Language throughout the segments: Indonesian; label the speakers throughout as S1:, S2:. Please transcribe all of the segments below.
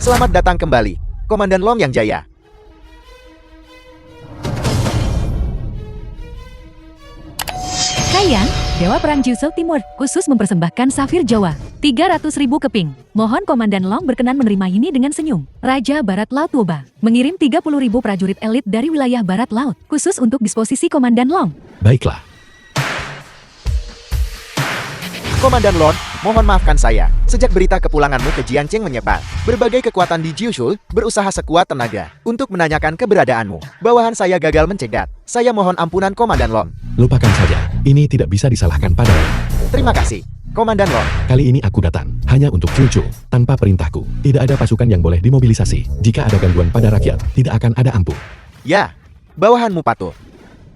S1: Selamat datang kembali, Komandan Long yang jaya.
S2: Kayang, Dewa Perang Jusel Timur, khusus mempersembahkan Safir Jawa. 300.000 keping. Mohon Komandan Long berkenan menerima ini dengan senyum. Raja Barat Laut Woba mengirim 30.000 prajurit elit dari wilayah Barat Laut, khusus untuk disposisi Komandan Long.
S3: Baiklah.
S1: Komandan Long, mohon maafkan saya. Sejak berita kepulanganmu ke Jiangcheng menyebar, berbagai kekuatan di Jiushul berusaha sekuat tenaga untuk menanyakan keberadaanmu. Bawahan saya gagal mencegat. Saya mohon ampunan Komandan Long.
S3: Lupakan saja. Ini tidak bisa disalahkan padamu.
S1: Terima kasih, Komandan Long.
S3: Kali ini aku datang hanya untuk Cucu. Tanpa perintahku, tidak ada pasukan yang boleh dimobilisasi. Jika ada gangguan pada rakyat, tidak akan ada ampun.
S1: Ya, bawahanmu patuh.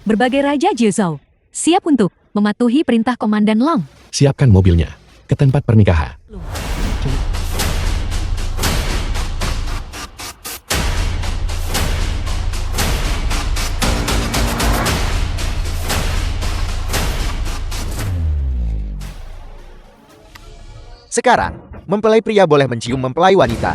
S2: Berbagai Raja Jiuzhou siap untuk mematuhi perintah Komandan Long.
S3: Siapkan mobilnya ke tempat pernikahan.
S1: Sekarang, mempelai pria boleh mencium mempelai wanita.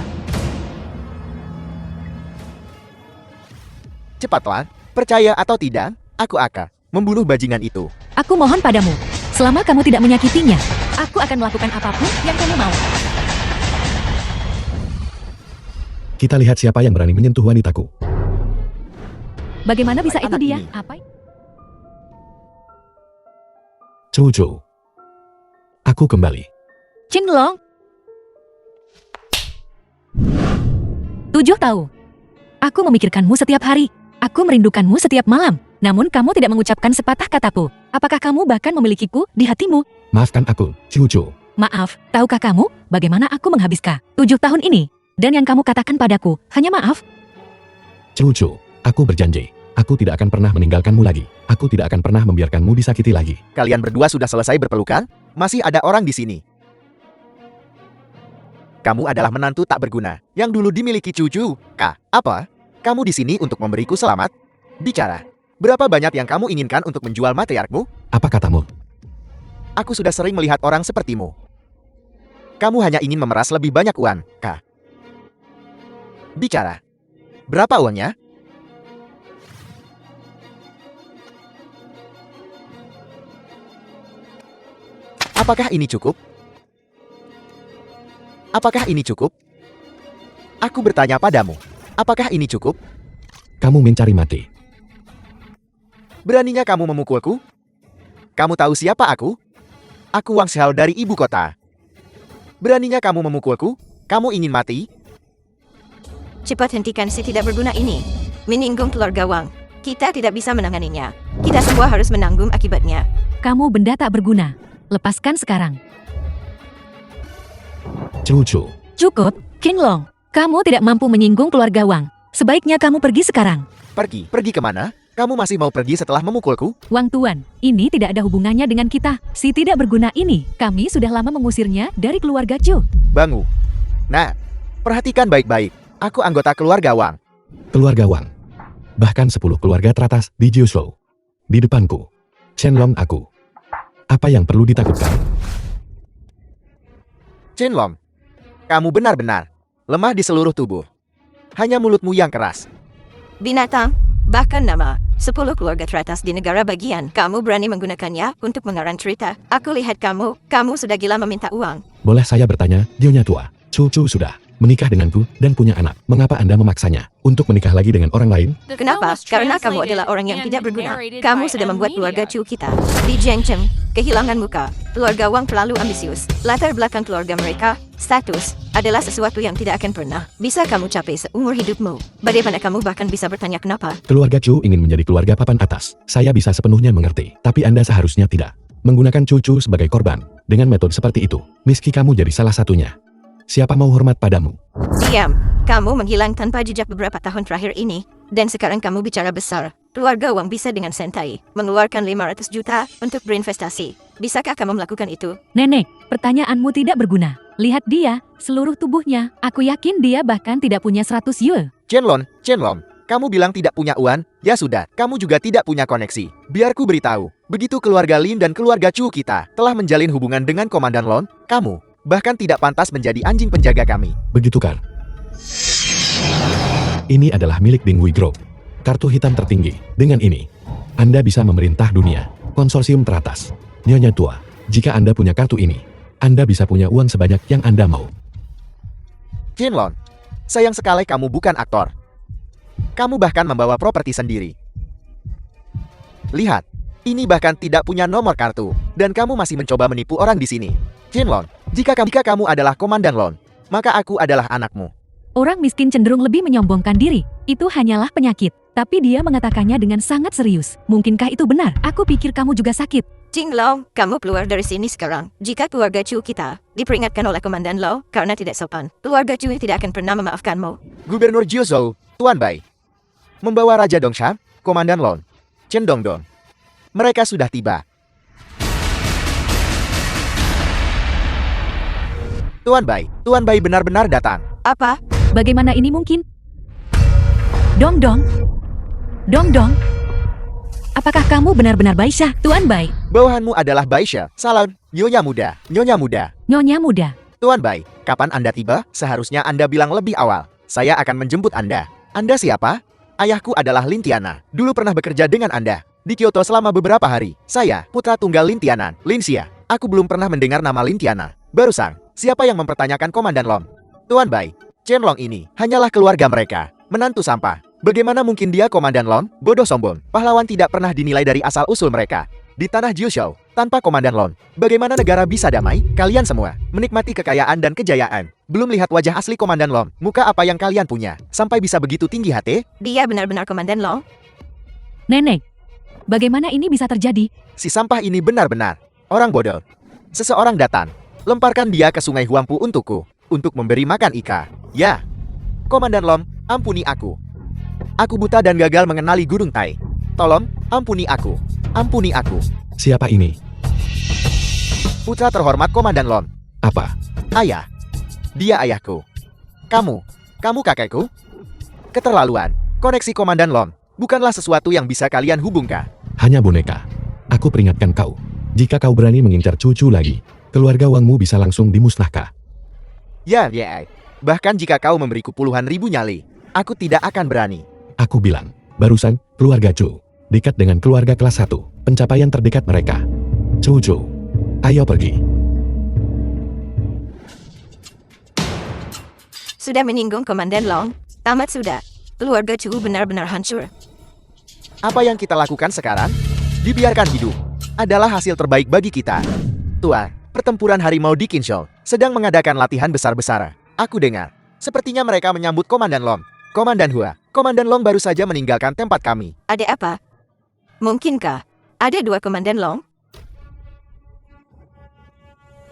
S1: Cepatlah, percaya atau tidak, aku akan membunuh bajingan itu.
S2: Aku mohon padamu, selama kamu tidak menyakitinya, aku akan melakukan apapun yang kamu mau.
S3: Kita lihat siapa yang berani menyentuh wanitaku.
S2: Bagaimana bisa itu
S1: Anak
S2: dia?
S1: ini.
S2: Apa?
S3: Cucu. Aku kembali.
S2: Qinglong. 7 tahu. Aku memikirkanmu setiap hari. Aku merindukanmu setiap malam. Namun kamu tidak mengucapkan sepatah kata pun. Apakah kamu bahkan memilikiku di hatimu?
S3: Maafkan aku, Cucu.
S2: Maaf, tahukah kamu bagaimana aku menghabiskan 7 tahun ini? Dan yang kamu katakan padaku hanya maaf.
S3: Cucu, aku berjanji. Aku tidak akan pernah meninggalkanmu lagi. Aku tidak akan pernah membiarkanmu disakiti lagi.
S1: Kalian berdua sudah selesai berpelukan? Masih ada orang di sini. Kamu adalah menantu tak berguna yang dulu dimiliki cucu. Apa? Kamu di sini untuk memberiku selamat? Bicara. Berapa banyak yang kamu inginkan untuk menjual matriarkmu?
S3: Apa katamu?
S1: Aku sudah sering melihat orang sepertimu. Kamu hanya ingin memeras lebih banyak uang, Bicara. Berapa uangnya? Apakah ini cukup? Apakah ini cukup? Aku bertanya padamu. Apakah ini cukup?
S3: Kamu mencari mati.
S1: Beraninya kamu memukulku? Kamu tahu siapa aku? Aku Wang Xiao dari ibu kota. Beraninya kamu memukulku? Kamu ingin mati?
S4: Cepat hentikan si tidak berguna ini. Menyinggung keluarga Wang. Kita tidak bisa menanganinya. Kita semua harus menanggung akibatnya.
S2: Kamu benda tak berguna. Lepaskan sekarang.
S3: Cucu.
S2: Cukup, Qinglong. Kamu tidak mampu menyinggung keluarga Wang. Sebaiknya kamu pergi sekarang.
S1: Pergi? Pergi kemana? Kamu masih mau pergi setelah memukulku?
S2: Wang Tuan, ini tidak ada hubungannya dengan kita. Si tidak berguna ini, kami sudah lama mengusirnya dari keluarga Chu.
S1: Bangu. Nah, perhatikan baik-baik. Aku anggota keluarga Wang.
S3: Keluarga Wang. Bahkan 10 keluarga teratas di Jiushou. Di depanku. Shenlong aku. Apa yang perlu ditakutkan?
S1: Qinglong, kamu benar-benar lemah di seluruh tubuh. Hanya mulutmu yang keras.
S4: Binatang, bahkan nama 10 keluarga teratas di negara bagian. Kamu berani menggunakannya untuk mengarang cerita. Aku lihat kamu sudah gila meminta uang.
S3: Boleh saya bertanya, Nyonya tua, Cucu sudah menikah denganku dan punya anak. Mengapa Anda memaksanya untuk menikah lagi dengan orang lain?
S4: Kenapa? Karena kamu adalah orang yang tidak berguna. Kamu sudah membuat keluarga Chu kita di Jiangcheng kehilangan muka. Keluarga Wang terlalu ambisius. Latar belakang keluarga mereka, status, adalah sesuatu yang tidak akan pernah bisa kamu capai seumur hidupmu. Bagaimana kamu bahkan bisa bertanya kenapa?
S3: Keluarga Chu ingin menjadi keluarga papan atas. Saya bisa sepenuhnya mengerti, tapi Anda seharusnya tidak menggunakan Cucu sebagai korban dengan metode seperti itu. Meski kamu jadi salah satunya. Siapa mau hormat padamu?
S4: Diam. Kamu menghilang tanpa jejak beberapa tahun terakhir ini, dan sekarang kamu bicara besar. Keluarga Wang bisa dengan santai mengeluarkan 500 juta untuk berinvestasi. Bisakah kamu melakukan itu?
S2: Nenek, pertanyaanmu tidak berguna. Lihat dia, seluruh tubuhnya. Aku yakin dia bahkan tidak punya 100 yuan.
S1: Qinglong, kamu bilang tidak punya uang? Ya sudah, kamu juga tidak punya koneksi. Biar ku beritahu, begitu keluarga Lin dan keluarga Chu kita telah menjalin hubungan dengan Komandan Long, kamu bahkan tidak pantas menjadi anjing penjaga kami.
S3: Begitu kan? Ini adalah milik Dinghui Group. Kartu hitam tertinggi. Dengan ini, Anda bisa memerintah dunia. Konsorsium teratas. Nyonya tua, jika Anda punya kartu ini, Anda bisa punya uang sebanyak yang Anda mau.
S1: Qianlong, sayang sekali kamu bukan aktor. Kamu bahkan membawa properti sendiri. Lihat, ini bahkan tidak punya nomor kartu, dan kamu masih mencoba menipu orang di sini. Qianlong, jika kamu adalah Komandan Lon, maka aku adalah anakmu.
S2: Orang miskin cenderung lebih menyombongkan diri. Itu hanyalah penyakit. Tapi dia mengatakannya dengan sangat serius. Mungkinkah itu benar? Aku pikir kamu juga sakit.
S4: Qinglong, kamu keluar dari sini sekarang. Jika keluarga Chu kita diperingatkan oleh Komandan Lo karena tidak sopan, keluarga Chu tidak akan pernah memaafkanmu.
S1: Gubernur Jiuzhou, Tuan Bai. Membawa Raja Dongsha, Komandan Lon, Chen Dongdong. Mereka sudah tiba. Tuan Bai benar-benar datang.
S4: Apa?
S2: Bagaimana ini mungkin? Dong dong. Dong dong. Apakah kamu benar-benar Baisha, Tuan Bai?
S1: Bawahanmu adalah Baisha. Salam, Nyonya muda, Nyonya muda.
S2: Nyonya muda.
S1: Tuan Bai, kapan Anda tiba? Seharusnya Anda bilang lebih awal. Saya akan menjemput Anda. Anda siapa? Ayahku adalah Lin Tiana. Dulu pernah bekerja dengan Anda di Kyoto selama beberapa hari. Saya, putra tunggal Lin Tianan, Lin Xia. Aku belum pernah mendengar nama Lin Tiana. Barusan, siapa yang mempertanyakan Komandan Long? Tuan Bai, Qianlong ini hanyalah keluarga mereka. Menantu sampah. Bagaimana mungkin dia Komandan Lon? Bodoh sombong. Pahlawan tidak pernah dinilai dari asal-usul mereka. Di tanah Jiuzhou, tanpa Komandan Lon, bagaimana negara bisa damai? Kalian semua menikmati kekayaan dan kejayaan. Belum lihat wajah asli Komandan Lon. Muka apa yang kalian punya? Sampai bisa begitu tinggi hati?
S4: Dia benar-benar Komandan Lo?
S2: Nenek, bagaimana ini bisa terjadi?
S1: Si sampah ini benar-benar orang bodoh. Seseorang datang. Lemparkan dia ke sungai Huangpu untukku. Untuk memberi makan Ika. Ya. Komandan Lon, ampuni aku. Aku buta dan gagal mengenali Gunung Tai. Tolong, ampuni aku. Ampuni aku.
S3: Siapa ini?
S1: Putra terhormat Komandan Lon.
S3: Apa?
S1: Ayah. Dia ayahku. Kamu kakekku? Keterlaluan. Koneksi Komandan Lon bukanlah sesuatu yang bisa kalian hubungkan.
S3: Hanya boneka. Aku peringatkan kau. Jika kau berani mengincar cucu lagi, keluarga Wangmu bisa langsung dimusnahkan.
S1: Ya. Bahkan jika kau memberiku puluhan ribu nyali, aku tidak akan berani.
S3: Aku bilang, barusan, keluarga Chu. Dekat dengan keluarga kelas 1, pencapaian terdekat mereka. Chu, ayo pergi.
S4: Sudah menyinggung Komandan Long? Tamat sudah. Keluarga Chu benar-benar hancur.
S1: Apa yang kita lakukan sekarang? Dibiarkan hidup. Adalah hasil terbaik bagi kita. Tuan, pertempuran harimau di Qinzhou sedang mengadakan latihan besar-besaran. Aku dengar, sepertinya mereka menyambut Komandan Long. Komandan Hua, Komandan Long baru saja meninggalkan tempat kami.
S4: Ada apa? Mungkinkah ada 2 Komandan Long?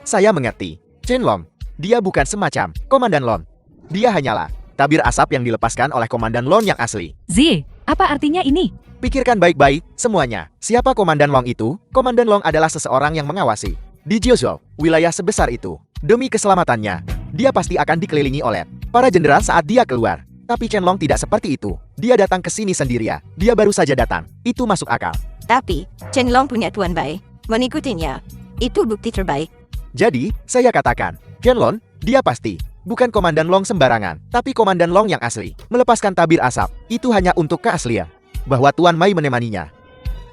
S1: Saya mengerti. Qianlong, dia bukan semacam Komandan Long. Dia hanyalah tabir asap yang dilepaskan oleh Komandan Long yang asli.
S2: Zi, apa artinya ini?
S1: Pikirkan baik-baik, semuanya. Siapa Komandan Long itu? Komandan Long adalah seseorang yang mengawasi. Di Jiuzhou, wilayah sebesar itu. Demi keselamatannya, dia pasti akan dikelilingi oleh para jenderal saat dia keluar. Tapi Qianlong tidak seperti itu. Dia datang ke sini sendirian. Dia baru saja datang. Itu masuk akal.
S4: Tapi, Qianlong punya Tuan Bai. Mengikutinya. Itu bukti terbaik.
S1: Jadi, saya katakan, Qianlong, dia pasti bukan Komandan Long sembarangan, tapi Komandan Long yang asli. Melepaskan tabir asap, itu hanya untuk keaslian. Bahwa Tuan Mai menemaninya.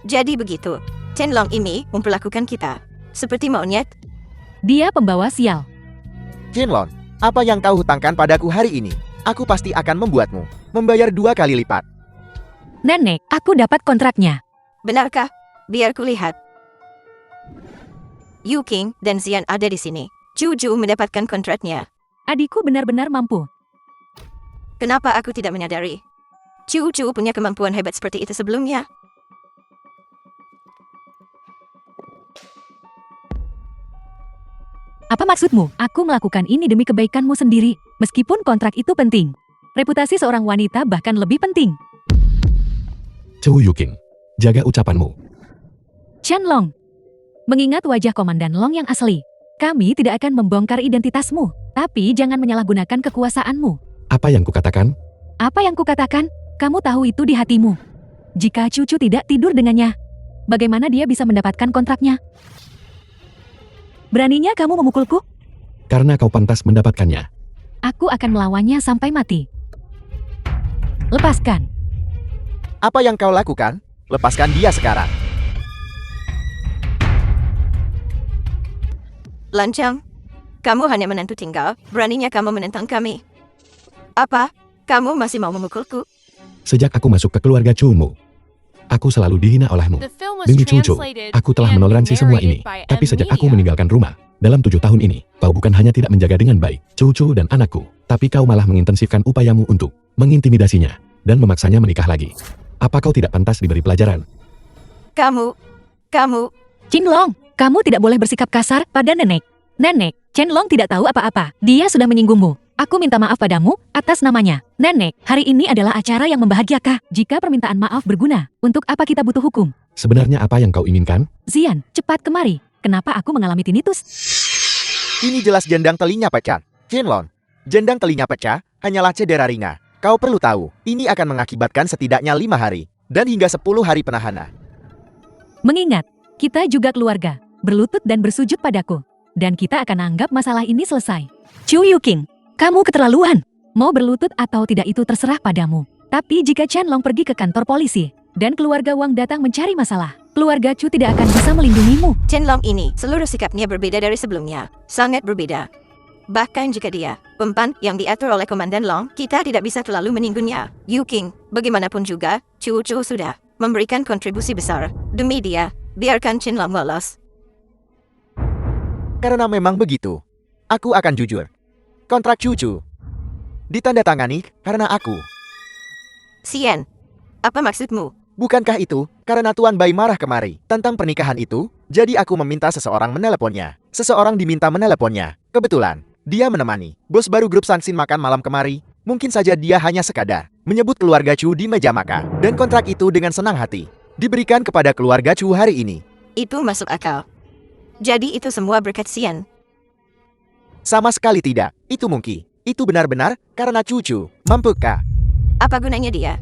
S4: Jadi begitu. Qianlong ini memperlakukan kita seperti monyet.
S2: Dia pembawa sial.
S1: Qianlong, apa yang kau hutangkan padaku hari ini? Aku pasti akan membuatmu membayar 2 kali lipat.
S2: Nenek, aku dapat kontraknya.
S4: Benarkah? Biar kulihat. Yu King dan Xian ada di sini. Chu mendapatkan kontraknya.
S2: Adikku benar-benar mampu.
S4: Kenapa aku tidak menyadari? Chu punya kemampuan hebat seperti itu sebelumnya.
S2: Apa maksudmu? Aku melakukan ini demi kebaikanmu sendiri, meskipun kontrak itu penting. Reputasi seorang wanita bahkan lebih penting.
S3: Chu Yuking, jaga ucapanmu.
S2: Qianlong, mengingat wajah Komandan Long yang asli, kami tidak akan membongkar identitasmu, tapi jangan menyalahgunakan kekuasaanmu.
S3: Apa yang kukatakan?
S2: Apa yang kukatakan? Kamu tahu itu di hatimu. Jika cucu tidak tidur dengannya, bagaimana dia bisa mendapatkan kontraknya? Beraninya kamu memukulku?
S3: Karena kau pantas mendapatkannya.
S2: Aku akan melawannya sampai mati. Lepaskan.
S1: Apa yang kau lakukan? Lepaskan dia sekarang.
S4: Lancang, kamu hanya menantu tinggal, beraninya kamu menentang kami. Apa? Kamu masih mau memukulku?
S3: Sejak aku masuk ke keluarga Chumu, aku selalu dihina olehmu. Demi Chuchu, aku telah menoleransi semua ini. Tapi sejak aku meninggalkan rumah, dalam 7 tahun ini, kau bukan hanya tidak menjaga dengan baik Chuchu dan anakku, tapi kau malah mengintensifkan upayamu untuk mengintimidasinya dan memaksanya menikah lagi. Apa kau tidak pantas diberi pelajaran?
S4: Kamu,
S2: Chenlong, kamu tidak boleh bersikap kasar pada nenek. Nenek, Chenlong tidak tahu apa-apa. Dia sudah menyinggungmu. Aku minta maaf padamu atas namanya. Nenek, hari ini adalah acara yang membahagiakan. Jika permintaan maaf berguna, untuk apa kita butuh hukum?
S3: Sebenarnya apa yang kau inginkan?
S2: Zian, cepat kemari. Kenapa aku mengalami tinnitus?
S1: Ini jelas jendang telinga pecah. Chenlong, jendang telinga pecah hanyalah cedera ringan. Kau perlu tahu, ini akan mengakibatkan setidaknya 5 hari, dan hingga 10 hari penahanan.
S2: Mengingat, kita juga keluarga, berlutut dan bersujud padaku. Dan kita akan anggap masalah ini selesai. Chu Yuking, kamu keterlaluan. Mau berlutut atau tidak itu terserah padamu. Tapi jika Chenlong pergi ke kantor polisi, dan keluarga Wang datang mencari masalah, keluarga Chu tidak akan bisa melindungimu.
S4: Chenlong ini, seluruh sikapnya berbeda dari sebelumnya. Sangat berbeda. Bahkan jika dia, pemban yang diatur oleh Komandan Long, kita tidak bisa terlalu menyinggungnya. Yuking, bagaimanapun juga, Chu sudah memberikan kontribusi besar. Demi dia, biarkan Chenlong lolos.
S1: Karena memang begitu, aku akan jujur. Kontrak Chuchu ditandatangani karena aku.
S4: Xian, apa maksudmu?
S1: Bukankah itu karena Tuan Bai marah kemari tentang pernikahan itu? Jadi aku meminta seseorang meneleponnya. Seseorang diminta meneleponnya. Kebetulan, dia menemani bos baru grup Sanxin makan malam kemari. Mungkin saja dia hanya sekadar menyebut keluarga Chu di meja makan. Dan kontrak itu dengan senang hati diberikan kepada keluarga Chu hari ini.
S4: Itu masuk akal. Jadi itu semua berkat Xian.
S1: Sama sekali tidak. Itu mungkin. Itu benar-benar karena Chuchu. Mampukah?
S4: Apa gunanya dia?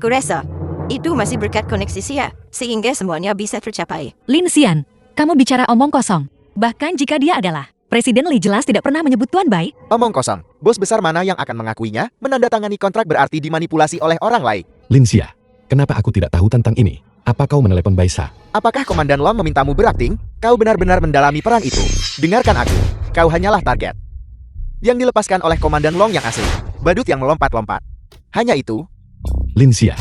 S4: Kurasa, itu masih berkat koneksi Xia, sehingga semuanya bisa tercapai.
S2: Lin Xian, kamu bicara omong kosong. Bahkan jika dia adalah Presiden Li jelas tidak pernah menyebut Tuan Bai.
S1: Omong kosong. Bos besar mana yang akan mengakuinya? Menandatangani kontrak berarti dimanipulasi oleh orang lain.
S3: Lin Xia, kenapa aku tidak tahu tentang ini? Apa kau menelepon Baisa?
S1: Apakah Komandan Long memintamu berakting? Kau benar-benar mendalami peran itu. Dengarkan aku. Kau hanyalah target yang dilepaskan oleh Komandan Long yang asli. Badut yang melompat-lompat. Hanya itu.
S3: Lin Xia,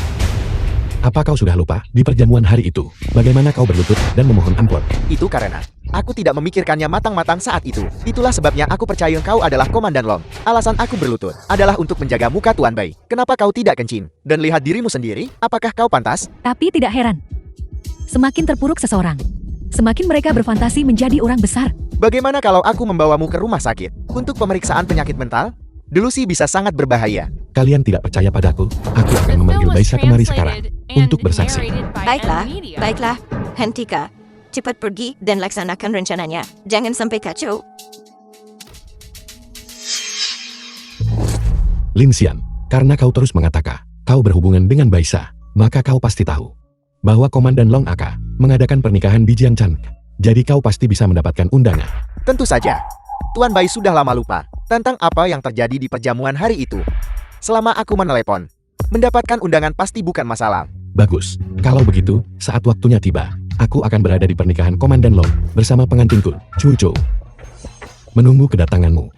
S3: apa kau sudah lupa di perjamuan hari itu? Bagaimana kau berlutut dan memohon ampun?
S1: Itu karena aku tidak memikirkannya matang-matang saat itu. Itulah sebabnya aku percaya kau adalah Komandan Long. Alasan aku berlutut adalah untuk menjaga muka Tuan Bai. Kenapa kau tidak kencing? Dan lihat dirimu sendiri, apakah kau pantas?
S2: Tapi tidak heran. Semakin terpuruk seseorang, semakin mereka berfantasi menjadi orang besar.
S1: Bagaimana kalau aku membawamu ke rumah sakit untuk pemeriksaan penyakit mental? Delusi bisa sangat berbahaya.
S3: Kalian tidak percaya padaku? Aku akan memanggil Baisa kemari sekarang untuk bersaksi.
S4: Baiklah. Hentikan. Cepat pergi dan laksanakan rencananya. Jangan sampai kacau.
S3: Lin Xian, karena kau terus mengatakan kau berhubungan dengan Baisa, maka kau pasti tahu bahwa Komandan Long Aka mengadakan pernikahan di Jiangchan. Jadi kau pasti bisa mendapatkan undangan.
S1: Tentu saja. Tuan Bai sudah lama lupa tentang apa yang terjadi di perjamuan hari itu. Selama aku menelepon, mendapatkan undangan pasti bukan masalah.
S3: Bagus. Kalau begitu, saat waktunya tiba, aku akan berada di pernikahan Komandan Long bersama pengantinku, Chuchu. Menunggu kedatanganmu.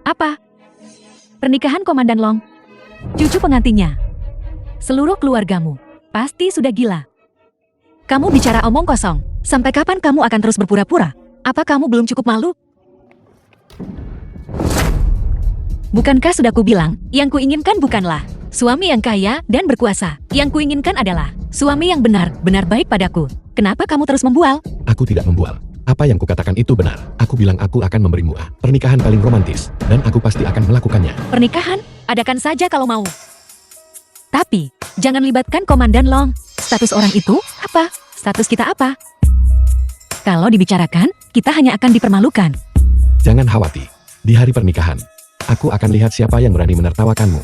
S2: Apa? Pernikahan Komandan Long? Cucu pengantinnya? Seluruh keluargamu pasti sudah gila. Kamu bicara omong kosong. Sampai kapan kamu akan terus berpura-pura? Apa kamu belum cukup malu? Bukankah sudah kubilang, yang kuinginkan bukanlah suami yang kaya dan berkuasa. Yang kuinginkan adalah suami yang benar-benar baik padaku. Kenapa kamu terus membual?
S3: Aku tidak membual. Apa yang kukatakan itu benar. Aku bilang aku akan memberimu pernikahan paling romantis, dan aku pasti akan melakukannya.
S2: Pernikahan? Adakan saja kalau mau. Tapi, jangan libatkan Komandan Long. Status orang itu apa? Status kita apa? Kalau dibicarakan, kita hanya akan dipermalukan.
S3: Jangan khawatir. Di hari pernikahan, aku akan lihat siapa yang berani menertawakanmu.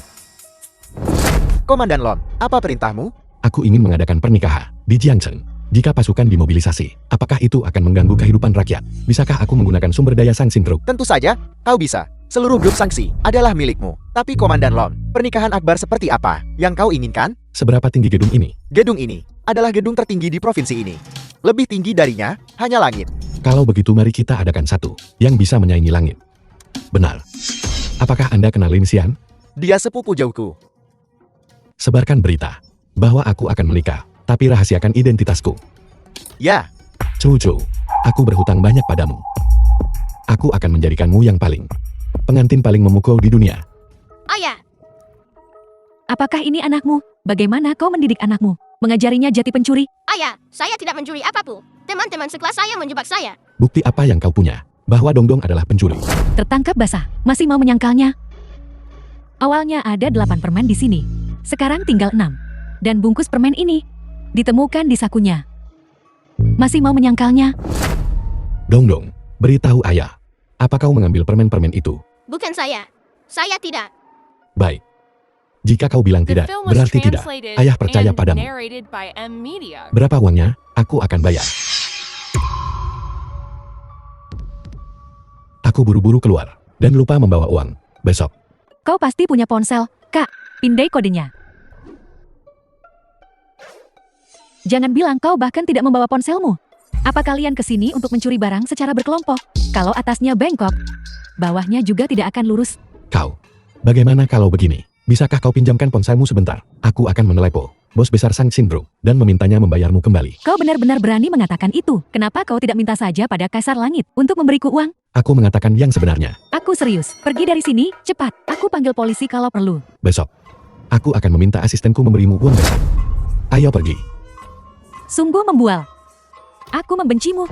S1: Komandan Long, apa perintahmu?
S3: Aku ingin mengadakan pernikahan di Jiangcheng. Jika pasukan dimobilisasi, apakah itu akan mengganggu kehidupan rakyat? Bisakah aku menggunakan sumber daya Sanxin Truk?
S1: Tentu saja, kau bisa. Seluruh grup sanksi adalah milikmu. Tapi Komandan Lon, pernikahan akbar seperti apa yang kau inginkan?
S3: Seberapa tinggi gedung ini?
S1: Gedung ini adalah gedung tertinggi di provinsi ini. Lebih tinggi darinya hanya langit.
S3: Kalau begitu mari kita adakan satu yang bisa menyaingi langit. Benar. Apakah Anda kenal Lim Xian?
S1: Dia sepupu jauhku.
S3: Sebarkan berita bahwa aku akan menikah, tapi rahasiakan identitasku.
S1: Ya,
S3: Chu Chu, aku berhutang banyak padamu. Aku akan menjadikanmu yang pengantin paling memukul di dunia.
S4: Ayah,
S2: Apakah ini anakmu? Bagaimana kau mendidik anakmu? Mengajarinya jati pencuri?
S4: ayah, saya tidak mencuri apapun. Teman-teman sekelas saya menjebak saya.
S3: Bukti apa yang kau punya bahwa Dongdong adalah pencuri?
S2: Tertangkap basah, masih mau menyangkalnya? Awalnya ada 8 permen di sini. Sekarang tinggal 6. Dan bungkus permen ini ditemukan di sakunya. Masih mau menyangkalnya?
S3: Dongdong, beritahu ayah. Apa kau mengambil permen-permen itu?
S4: Bukan saya. Saya tidak.
S3: Baik. Jika kau bilang tidak, berarti tidak. Ayah percaya padamu. Berapa uangnya? Aku akan bayar. Aku buru-buru keluar dan lupa membawa uang. Besok.
S2: Kau pasti punya ponsel, Kak. Pindai kodenya. Jangan bilang kau bahkan tidak membawa ponselmu. Apa kalian kesini untuk mencuri barang secara berkelompok? Kalau atasnya bengkok, bawahnya juga tidak akan lurus.
S3: Kau. Bagaimana kalau begini? Bisakah kau pinjamkan ponselmu sebentar? Aku akan menelepon bos besar Sang Sindro dan memintanya membayarmu kembali.
S2: Kau benar-benar berani mengatakan itu. Kenapa kau tidak minta saja pada Kaisar Langit untuk memberiku uang?
S3: Aku mengatakan yang sebenarnya.
S2: Aku serius. Pergi dari sini, cepat. Aku panggil polisi kalau perlu.
S3: Besok. Aku akan meminta asistenku memberimu uang besok. Ayo pergi.
S2: Sungguh membual. Aku membencimu.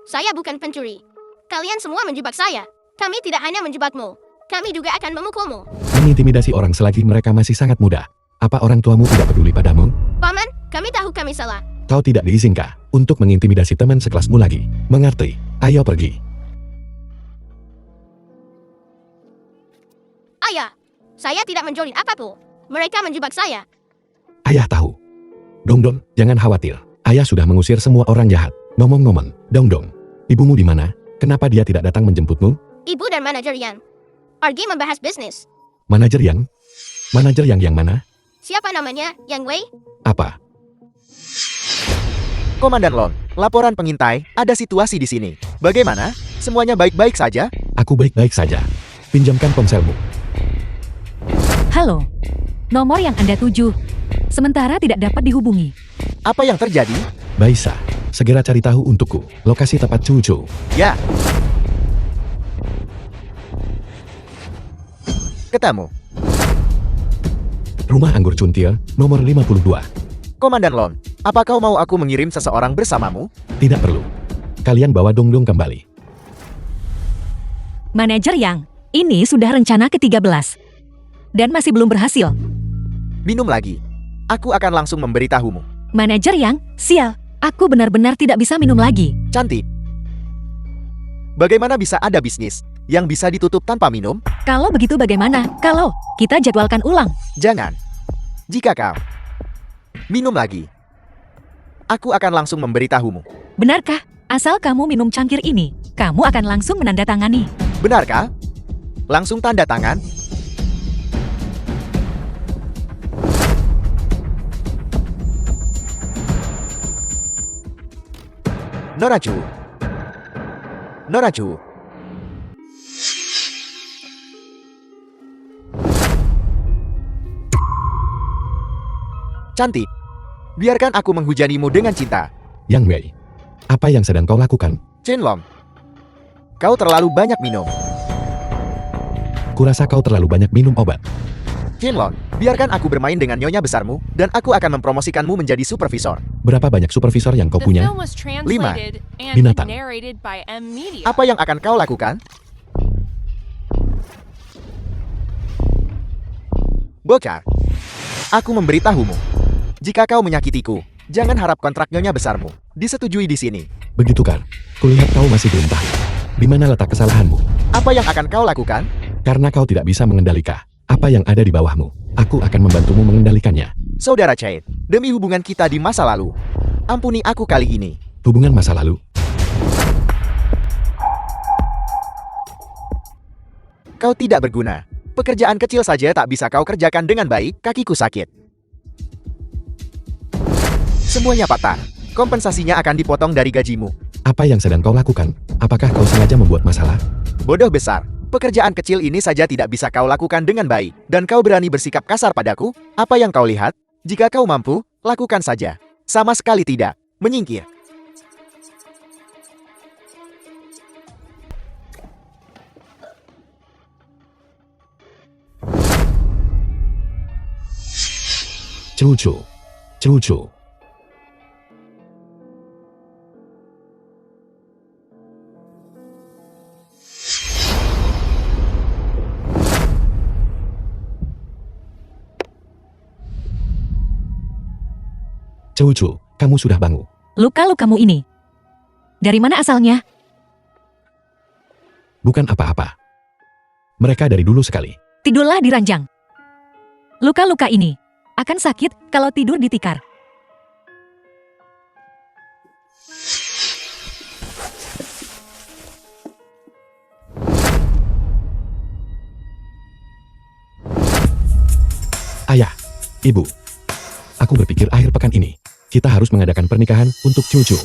S4: Saya bukan pencuri. Kalian semua menjebak saya. Kami tidak hanya menjebakmu. Kami juga akan memukulmu.
S3: Mengintimidasi orang selagi mereka masih sangat muda. Apa orang tuamu tidak peduli padamu?
S4: Paman, kami tahu kami salah.
S3: Kau tidak diizinkan untuk mengintimidasi teman sekelasmu lagi. Mengerti? Ayo pergi.
S4: Ayah, saya tidak mencuri apapun. Mereka menjebak saya.
S3: Ayah tahu. Dongdong, jangan khawatir. Ayah sudah mengusir semua orang jahat. Ngomong-ngomong, Dongdong, ibumu di mana? Kenapa dia tidak datang menjemputmu?
S4: Ibu dan manajer Yang pergi membahas bisnis.
S3: Manajer yang? Manajer yang mana?
S4: Siapa namanya? Yang Wei?
S3: Apa?
S1: Komandan Lon, laporan pengintai, ada situasi di sini. Bagaimana? Semuanya baik-baik saja?
S3: Aku baik-baik saja. Pinjamkan ponselmu.
S2: Halo. Nomor yang Anda tuju. Sementara tidak dapat dihubungi.
S1: Apa yang terjadi?
S3: Baisa, segera cari tahu untukku lokasi tempat Cucu.
S1: Ya. Ketemu.
S3: Rumah Anggur Cuntil, nomor 52.
S1: Komandan Lon, apa kau mau aku mengirim seseorang bersamamu?
S3: Tidak perlu. Kalian bawa Dongdong kembali.
S2: Manajer Yang, ini sudah rencana ke-13. Dan masih belum berhasil.
S1: Minum lagi. Aku akan langsung memberitahumu.
S2: Manajer Yang, sial. Aku benar-benar tidak bisa minum lagi.
S1: Cantik. Bagaimana bisa ada bisnis yang bisa ditutup tanpa minum?
S2: Kalau begitu bagaimana? Kalau kita jadwalkan ulang.
S1: Jangan. Jika kau minum lagi, aku akan langsung memberitahumu.
S2: Benarkah? Asal kamu minum cangkir ini, kamu akan langsung menandatangani.
S1: Benarkah? Langsung tanda tangan? Noraju. Noraju. Cantik. Biarkan aku menghujanimu dengan cinta.
S3: Yang Wei, apa yang sedang kau lakukan?
S1: Chenlong. Kau terlalu banyak minum.
S3: Kurasa kau terlalu banyak minum obat.
S1: Chenlong, biarkan aku bermain dengan nyonya besarmu, dan aku akan mempromosikanmu menjadi supervisor.
S3: Berapa banyak supervisor yang kau punya?
S1: 5.
S3: Binatang.
S1: Apa yang akan kau lakukan? Bocah. Aku memberitahumu. Jika kau menyakitiku, jangan harap kontrak nyonya besarmu disetujui di sini.
S3: Begitu kan? Kulihat kau masih belum tahu. Di mana letak kesalahanmu?
S1: Apa yang akan kau lakukan?
S3: Karena kau tidak bisa mengendalikan apa yang ada di bawahmu. Aku akan membantumu mengendalikannya.
S1: Saudara Chain, demi hubungan kita di masa lalu, ampuni aku kali ini.
S3: Hubungan masa lalu?
S1: Kau tidak berguna. Pekerjaan kecil saja tak bisa kau kerjakan dengan baik, kakiku sakit. Semuanya patah. Kompensasinya akan dipotong dari gajimu.
S3: Apa yang sedang kau lakukan? Apakah kau sengaja membuat masalah?
S1: Bodoh besar. Pekerjaan kecil ini saja tidak bisa kau lakukan dengan baik. Dan kau berani bersikap kasar padaku? Apa yang kau lihat? Jika kau mampu, lakukan saja. Sama sekali tidak. Menyingkir.
S3: Cucu. Cucu. Cucu, kamu sudah bangun.
S2: Luka-lukamu ini. Dari mana asalnya?
S3: Bukan apa-apa. Mereka dari dulu sekali.
S2: Tidurlah di ranjang. Luka-luka ini akan sakit kalau tidur di tikar.
S3: Ayah, ibu. Aku berpikir akhir pekan ini, kita harus mengadakan pernikahan untuk cucu.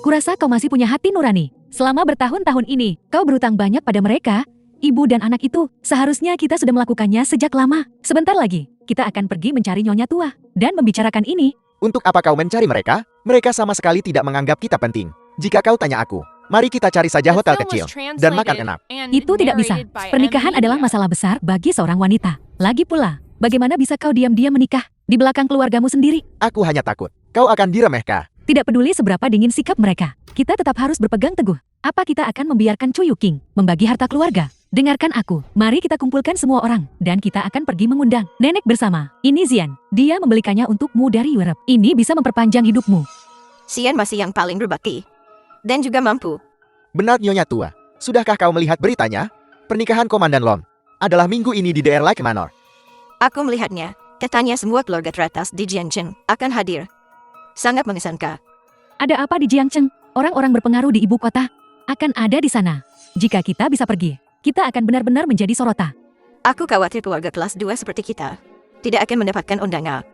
S2: Kurasa kau masih punya hati nurani. Selama bertahun-tahun ini, kau berutang banyak pada mereka. Ibu dan anak itu, seharusnya kita sudah melakukannya sejak lama. Sebentar lagi, kita akan pergi mencari nyonya tua dan membicarakan ini.
S1: Untuk apa kau mencari mereka? Mereka sama sekali tidak menganggap kita penting. Jika kau tanya aku, mari kita cari saja hotel kecil dan makan enak.
S2: Itu tidak bisa. Pernikahan adalah masalah besar bagi seorang wanita. Lagi pula, bagaimana bisa kau diam-diam menikah di belakang keluargamu sendiri?
S1: Aku hanya takut kau akan diremehkan.
S2: Tidak peduli seberapa dingin sikap mereka, kita tetap harus berpegang teguh. Apa kita akan membiarkan Chu Yuking membagi harta keluarga? Dengarkan aku, mari kita kumpulkan semua orang, dan kita akan pergi mengundang nenek bersama. Ini Zian, dia membelikannya untukmu dari Europe. Ini bisa memperpanjang hidupmu.
S4: Sian masih yang paling berbakti. Dan juga mampu.
S1: Benar Nyonya Tua, sudahkah kau melihat beritanya? Pernikahan Komandan Lom adalah minggu ini di daerah Lake Manor.
S4: Aku melihatnya. Katanya semua keluarga teratas di Jiangcheng akan hadir. Sangat mengesankan.
S2: Ada apa di Jiangcheng? Orang-orang berpengaruh di ibu kota akan ada di sana. Jika kita bisa pergi, kita akan benar-benar menjadi sorotan.
S4: Aku khawatir keluarga kelas 2 seperti kita tidak akan mendapatkan undangan.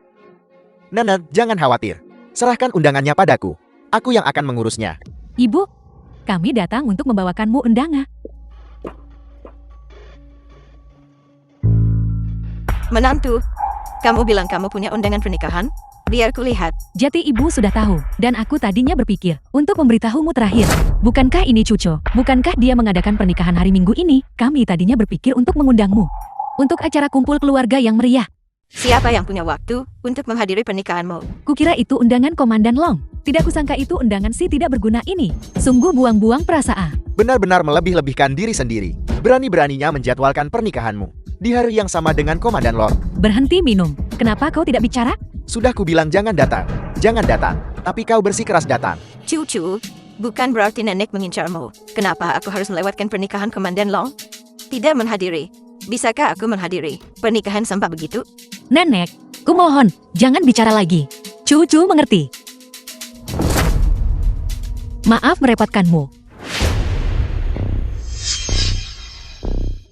S1: Nana, jangan khawatir. Serahkan undangannya padaku. Aku yang akan mengurusnya.
S2: Ibu, kami datang untuk membawakanmu undangan.
S4: Menantu, kamu bilang kamu punya undangan pernikahan? Biar kulihat.
S2: Jati ibu sudah tahu, dan aku tadinya berpikir untuk memberitahumu terakhir. Bukankah ini Cuco? Bukankah dia mengadakan pernikahan hari Minggu ini? Kami tadinya berpikir untuk mengundangmu. Untuk acara kumpul keluarga yang meriah.
S4: Siapa yang punya waktu untuk menghadiri pernikahanmu?
S2: Kukira itu undangan Komandan Long. Tidak kusangka itu undangan si tidak berguna ini. Sungguh buang-buang perasaan.
S1: Benar-benar melebih-lebihkan diri sendiri. Berani-beraninya menjadwalkan pernikahanmu di hari yang sama dengan Komandan Lord.
S2: Berhenti minum. Kenapa kau tidak bicara?
S1: Sudah kubilang jangan datang. Jangan datang. Tapi kau bersikeras datang.
S4: Cucu, bukan berarti nenek mengincarmu. Kenapa aku harus melewatkan pernikahan Komandan Long? Tidak menghadiri. Bisakah aku menghadiri pernikahan sampah begitu?
S2: Nenek, kumohon, jangan bicara lagi. Cucu mengerti. Maaf merepotkanmu.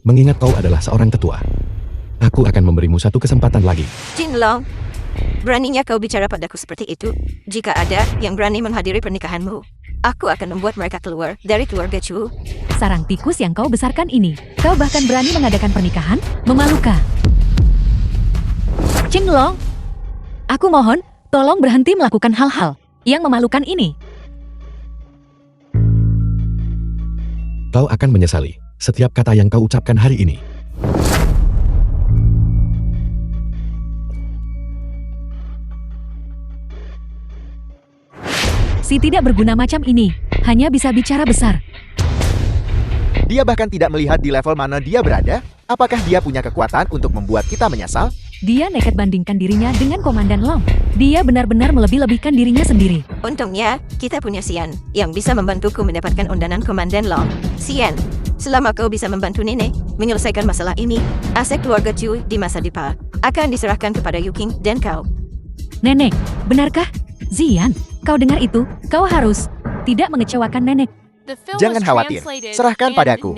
S3: Mengingat kau adalah seorang tetua, aku akan memberimu satu kesempatan lagi.
S4: Jin Long, beraninya kau bicara padaku seperti itu? Jika ada yang berani menghadiri pernikahanmu, aku akan membuat mereka keluar dari keluarga Chu.
S2: Sarang tikus yang kau besarkan ini, kau bahkan berani mengadakan pernikahan? Memalukan. Jin Long, aku mohon, tolong berhenti melakukan hal-hal yang memalukan ini.
S3: Kau akan menyesali setiap kata yang kau ucapkan hari ini.
S2: Si tidak berguna macam ini, hanya bisa bicara besar.
S1: Dia bahkan tidak melihat di level mana dia berada. Apakah dia punya kekuatan untuk membuat kita menyesal?
S2: Dia nekat bandingkan dirinya dengan Komandan Long. Dia benar-benar melebih-lebihkan dirinya sendiri.
S4: Untungnya, kita punya Sian yang bisa membantuku mendapatkan undangan Komandan Long. Sian, selama kau bisa membantu nenek menyelesaikan masalah ini, aset keluarga Chu di masa depan akan diserahkan kepada Yuking dan kau.
S2: Nenek, benarkah? Zian, kau dengar itu? Kau harus tidak mengecewakan nenek.
S1: Jangan khawatir, serahkan padaku.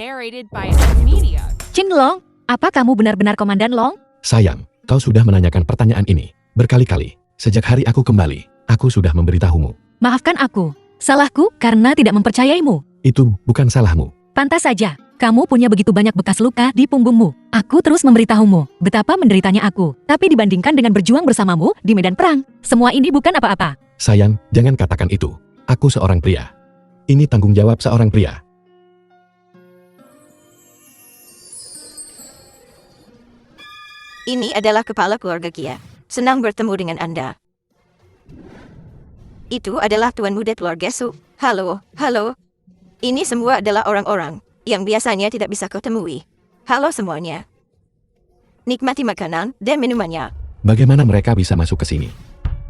S2: Chen Long, apa kamu benar-benar Komandan Long?
S3: Sayang, kau sudah menanyakan pertanyaan ini berkali-kali. Sejak hari aku kembali, aku sudah memberitahumu.
S2: Maafkan aku. Salahku karena tidak mempercayaimu.
S3: Itu bukan salahmu.
S2: Pantas saja, kamu punya begitu banyak bekas luka di punggungmu. Aku terus memberitahumu betapa menderitanya aku. Tapi dibandingkan dengan berjuang bersamamu di medan perang, semua ini bukan apa-apa.
S3: Sayang, jangan katakan itu. Aku seorang pria. Ini tanggung jawab seorang pria.
S4: Ini adalah kepala keluarga Kia. Senang bertemu dengan Anda. Itu adalah Tuan Muda keluarga Su. Halo, halo. Ini semua adalah orang-orang yang biasanya tidak bisa kau temui. Halo semuanya. Nikmati makanan dan minumannya.
S3: Bagaimana mereka bisa masuk ke sini?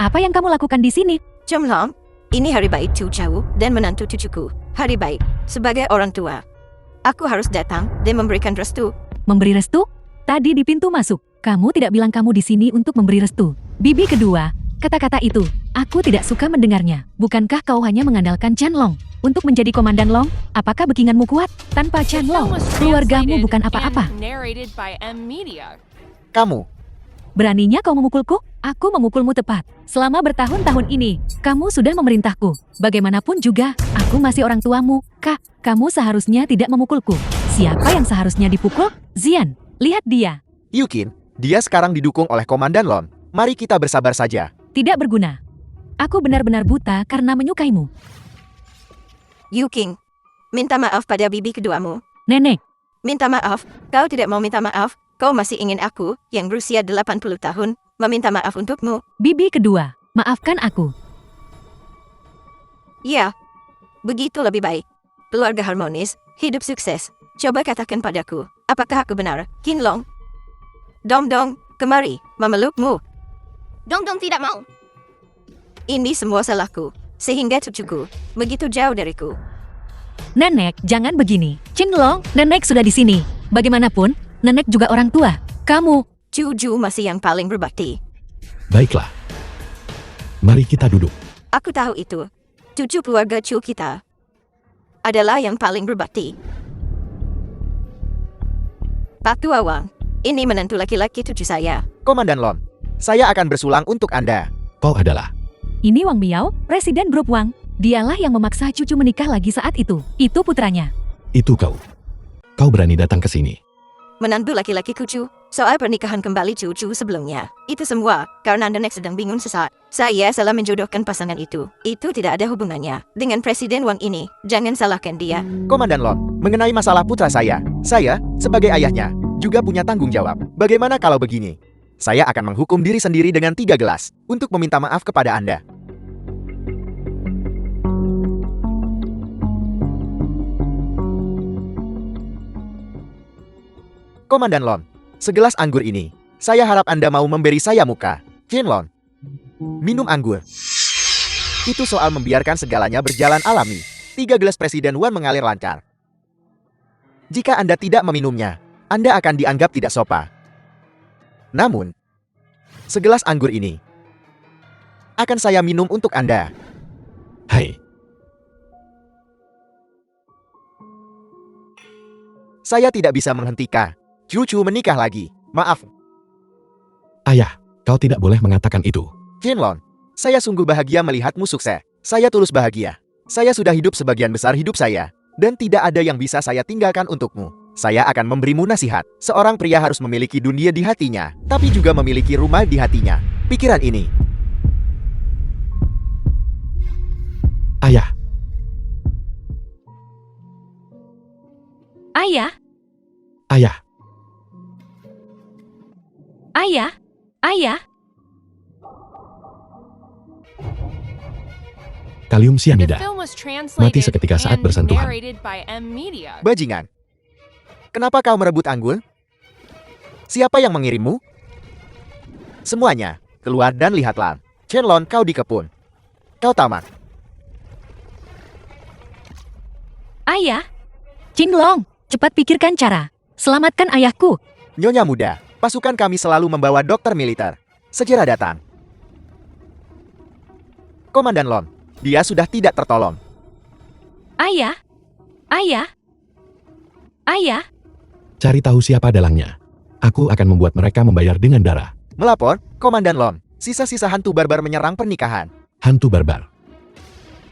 S2: Apa yang kamu lakukan di sini?
S4: Chen Long, ini hari baik cucu dan menantu cucuku. Hari baik, sebagai orang tua. Aku harus datang dan memberikan restu.
S2: Memberi restu? Tadi di pintu masuk, kamu tidak bilang kamu di sini untuk memberi restu. Bibi kedua, kata-kata itu, aku tidak suka mendengarnya. Bukankah kau hanya mengandalkan Chen Long untuk menjadi Komandan Long? Apakah backinganmu kuat? Tanpa Chen Long, keluargamu bukan apa-apa.
S1: Kamu,
S2: Beraninya kau memukulku? Aku memukulmu tepat. Selama bertahun-tahun ini, kamu sudah memerintahku. Bagaimanapun juga, aku masih orang tuamu. Kak, kamu seharusnya tidak memukulku. Siapa yang seharusnya dipukul? Zian, lihat dia.
S1: Yukin, dia sekarang didukung oleh Komandan Lon. Mari kita bersabar saja.
S2: Tidak berguna. Aku benar-benar buta karena menyukaimu.
S4: Yu King, minta maaf pada bibi keduamu.
S2: Nenek,
S4: Minta maaf, kau tidak mau minta maaf. Kau masih ingin aku, yang berusia 80 tahun, meminta maaf untukmu.
S2: bibi kedua, maafkan aku.
S4: Ya, begitu lebih baik. Keluarga harmonis, hidup sukses. Coba katakan padaku, apakah aku benar, Qin Long? Dong Dong, kemari, memelukmu. Dong Dong tidak mau. Ini semua salahku, sehingga cucuku begitu jauh dariku.
S2: Nenek, jangan begini. Chen Long, nenek sudah di sini. Bagaimanapun, nenek juga orang tua. Kamu,
S4: Cucu masih yang paling berbakti.
S3: Baiklah. Mari kita duduk.
S4: Aku tahu itu. Cucu keluarga Chu kita adalah yang paling berbakti. Pak Tua Wang, ini menantu laki-laki cucu saya.
S1: Komandan Lon, saya akan bersulang untuk Anda.
S3: Kau adalah.
S2: ini Wang Miao, Presiden Grup Wang. Dialah yang memaksa cucu menikah lagi saat itu. Itu putranya.
S3: Itu kau. Kau berani datang ke sini.
S4: Menantu laki-laki cucu, soal pernikahan kembali cucu sebelumnya. Itu semua karena nenek sedang bingung sesaat. Saya salah menjodohkan pasangan itu. Itu tidak ada hubungannya dengan Presiden Wang ini. Jangan salahkan dia.
S1: Komandan Lon, mengenai masalah putra saya sebagai ayahnya, juga punya tanggung jawab. Bagaimana kalau begini? Saya akan menghukum diri sendiri dengan 3 gelas untuk meminta maaf kepada Anda. Komandan Lon, segelas anggur ini, saya harap Anda mau memberi saya muka. Qin Lon, minum anggur. Itu soal membiarkan segalanya berjalan alami. 3 gelas Presiden Wan mengalir lancar. Jika Anda tidak meminumnya, Anda akan dianggap tidak sopan. Namun, segelas anggur ini akan saya minum untuk Anda.
S3: Hai,
S1: Saya tidak bisa menghentikan cucu menikah lagi. Maaf,
S3: ayah, kau tidak boleh mengatakan itu.
S1: Qin Lon. Saya sungguh bahagia melihatmu sukses. Saya tulus bahagia. Saya sudah hidup sebagian besar hidup saya, dan tidak ada yang bisa saya tinggalkan untukmu. Saya akan memberimu nasihat. Seorang pria harus memiliki dunia di hatinya, tapi juga memiliki rumah di hatinya. Pikiran ini.
S3: Ayah,
S2: Ayah,
S3: ayah,
S2: ayah, ayah.
S3: kalium sianida. Mati seketika saat bersentuhan.
S1: Bajingan. Kenapa kau merebut anggur? Siapa yang mengirimmu? Semuanya, keluar dan lihatlah. Chen Lon, kau di kebun. Kau tamat.
S2: Ayah, Qin Long, cepat pikirkan cara. Selamatkan ayahku.
S1: Nyonya muda, pasukan kami selalu membawa dokter militer. Segera datang. Komandan Lon, dia sudah tidak tertolong.
S2: Ayah, ayah, ayah.
S3: Cari tahu siapa dalangnya. Aku akan membuat mereka membayar dengan darah.
S1: Melapor, Komandan Lon. Sisa-sisa hantu barbar menyerang pernikahan.
S3: Hantu barbar.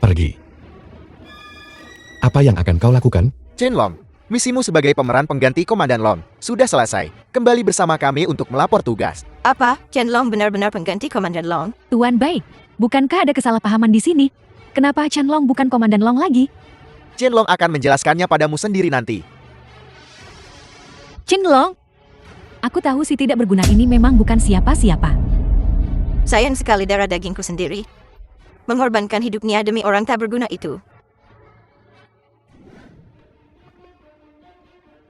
S3: Pergi. Apa yang akan kau lakukan?
S1: Chenlong, misimu sebagai pemeran pengganti Komandan Lon sudah selesai. Kembali bersama kami untuk melapor tugas.
S4: Apa? Chenlong benar-benar pengganti Komandan Long?
S2: Tuan baik, bukankah ada kesalahpahaman di sini? Kenapa Chenlong bukan Komandan Long lagi?
S1: Chenlong akan menjelaskannya padamu sendiri nanti.
S2: Chenlong, aku tahu si tidak berguna ini memang bukan siapa-siapa.
S4: Sayang sekali darah dagingku sendiri. Mengorbankan hidupnya demi orang tak berguna itu.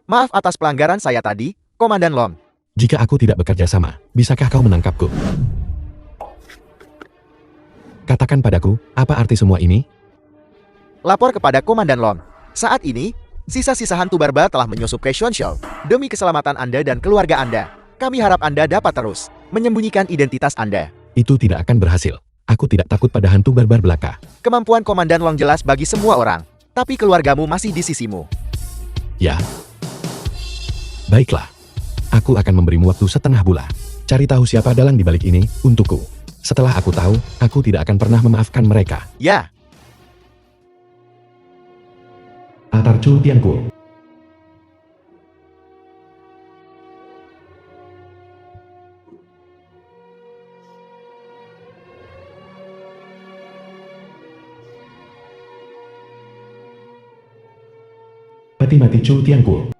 S1: Maaf atas pelanggaran saya tadi, Komandan Lon.
S3: Jika aku tidak bekerja sama, bisakah kau menangkapku? Katakan padaku, apa arti semua ini?
S1: Lapor kepada Komandan Lon. Saat ini, sisa-sisa hantu barbar telah menyusup ke Xuanshou. Demi keselamatan Anda dan keluarga Anda, kami harap Anda dapat terus menyembunyikan identitas Anda.
S3: Itu tidak akan berhasil. Aku tidak takut pada hantu barbar belaka.
S1: Kemampuan Komandan Long jelas bagi semua orang, tapi keluargamu masih di sisimu.
S3: Ya. Baiklah. Aku akan memberimu waktu setengah bulan. Cari tahu siapa dalang di balik ini, untukku. Setelah aku tahu, aku tidak akan pernah memaafkan mereka.
S1: Ya,
S3: Antar Chu Tianku. Peti mati Chu Tianku.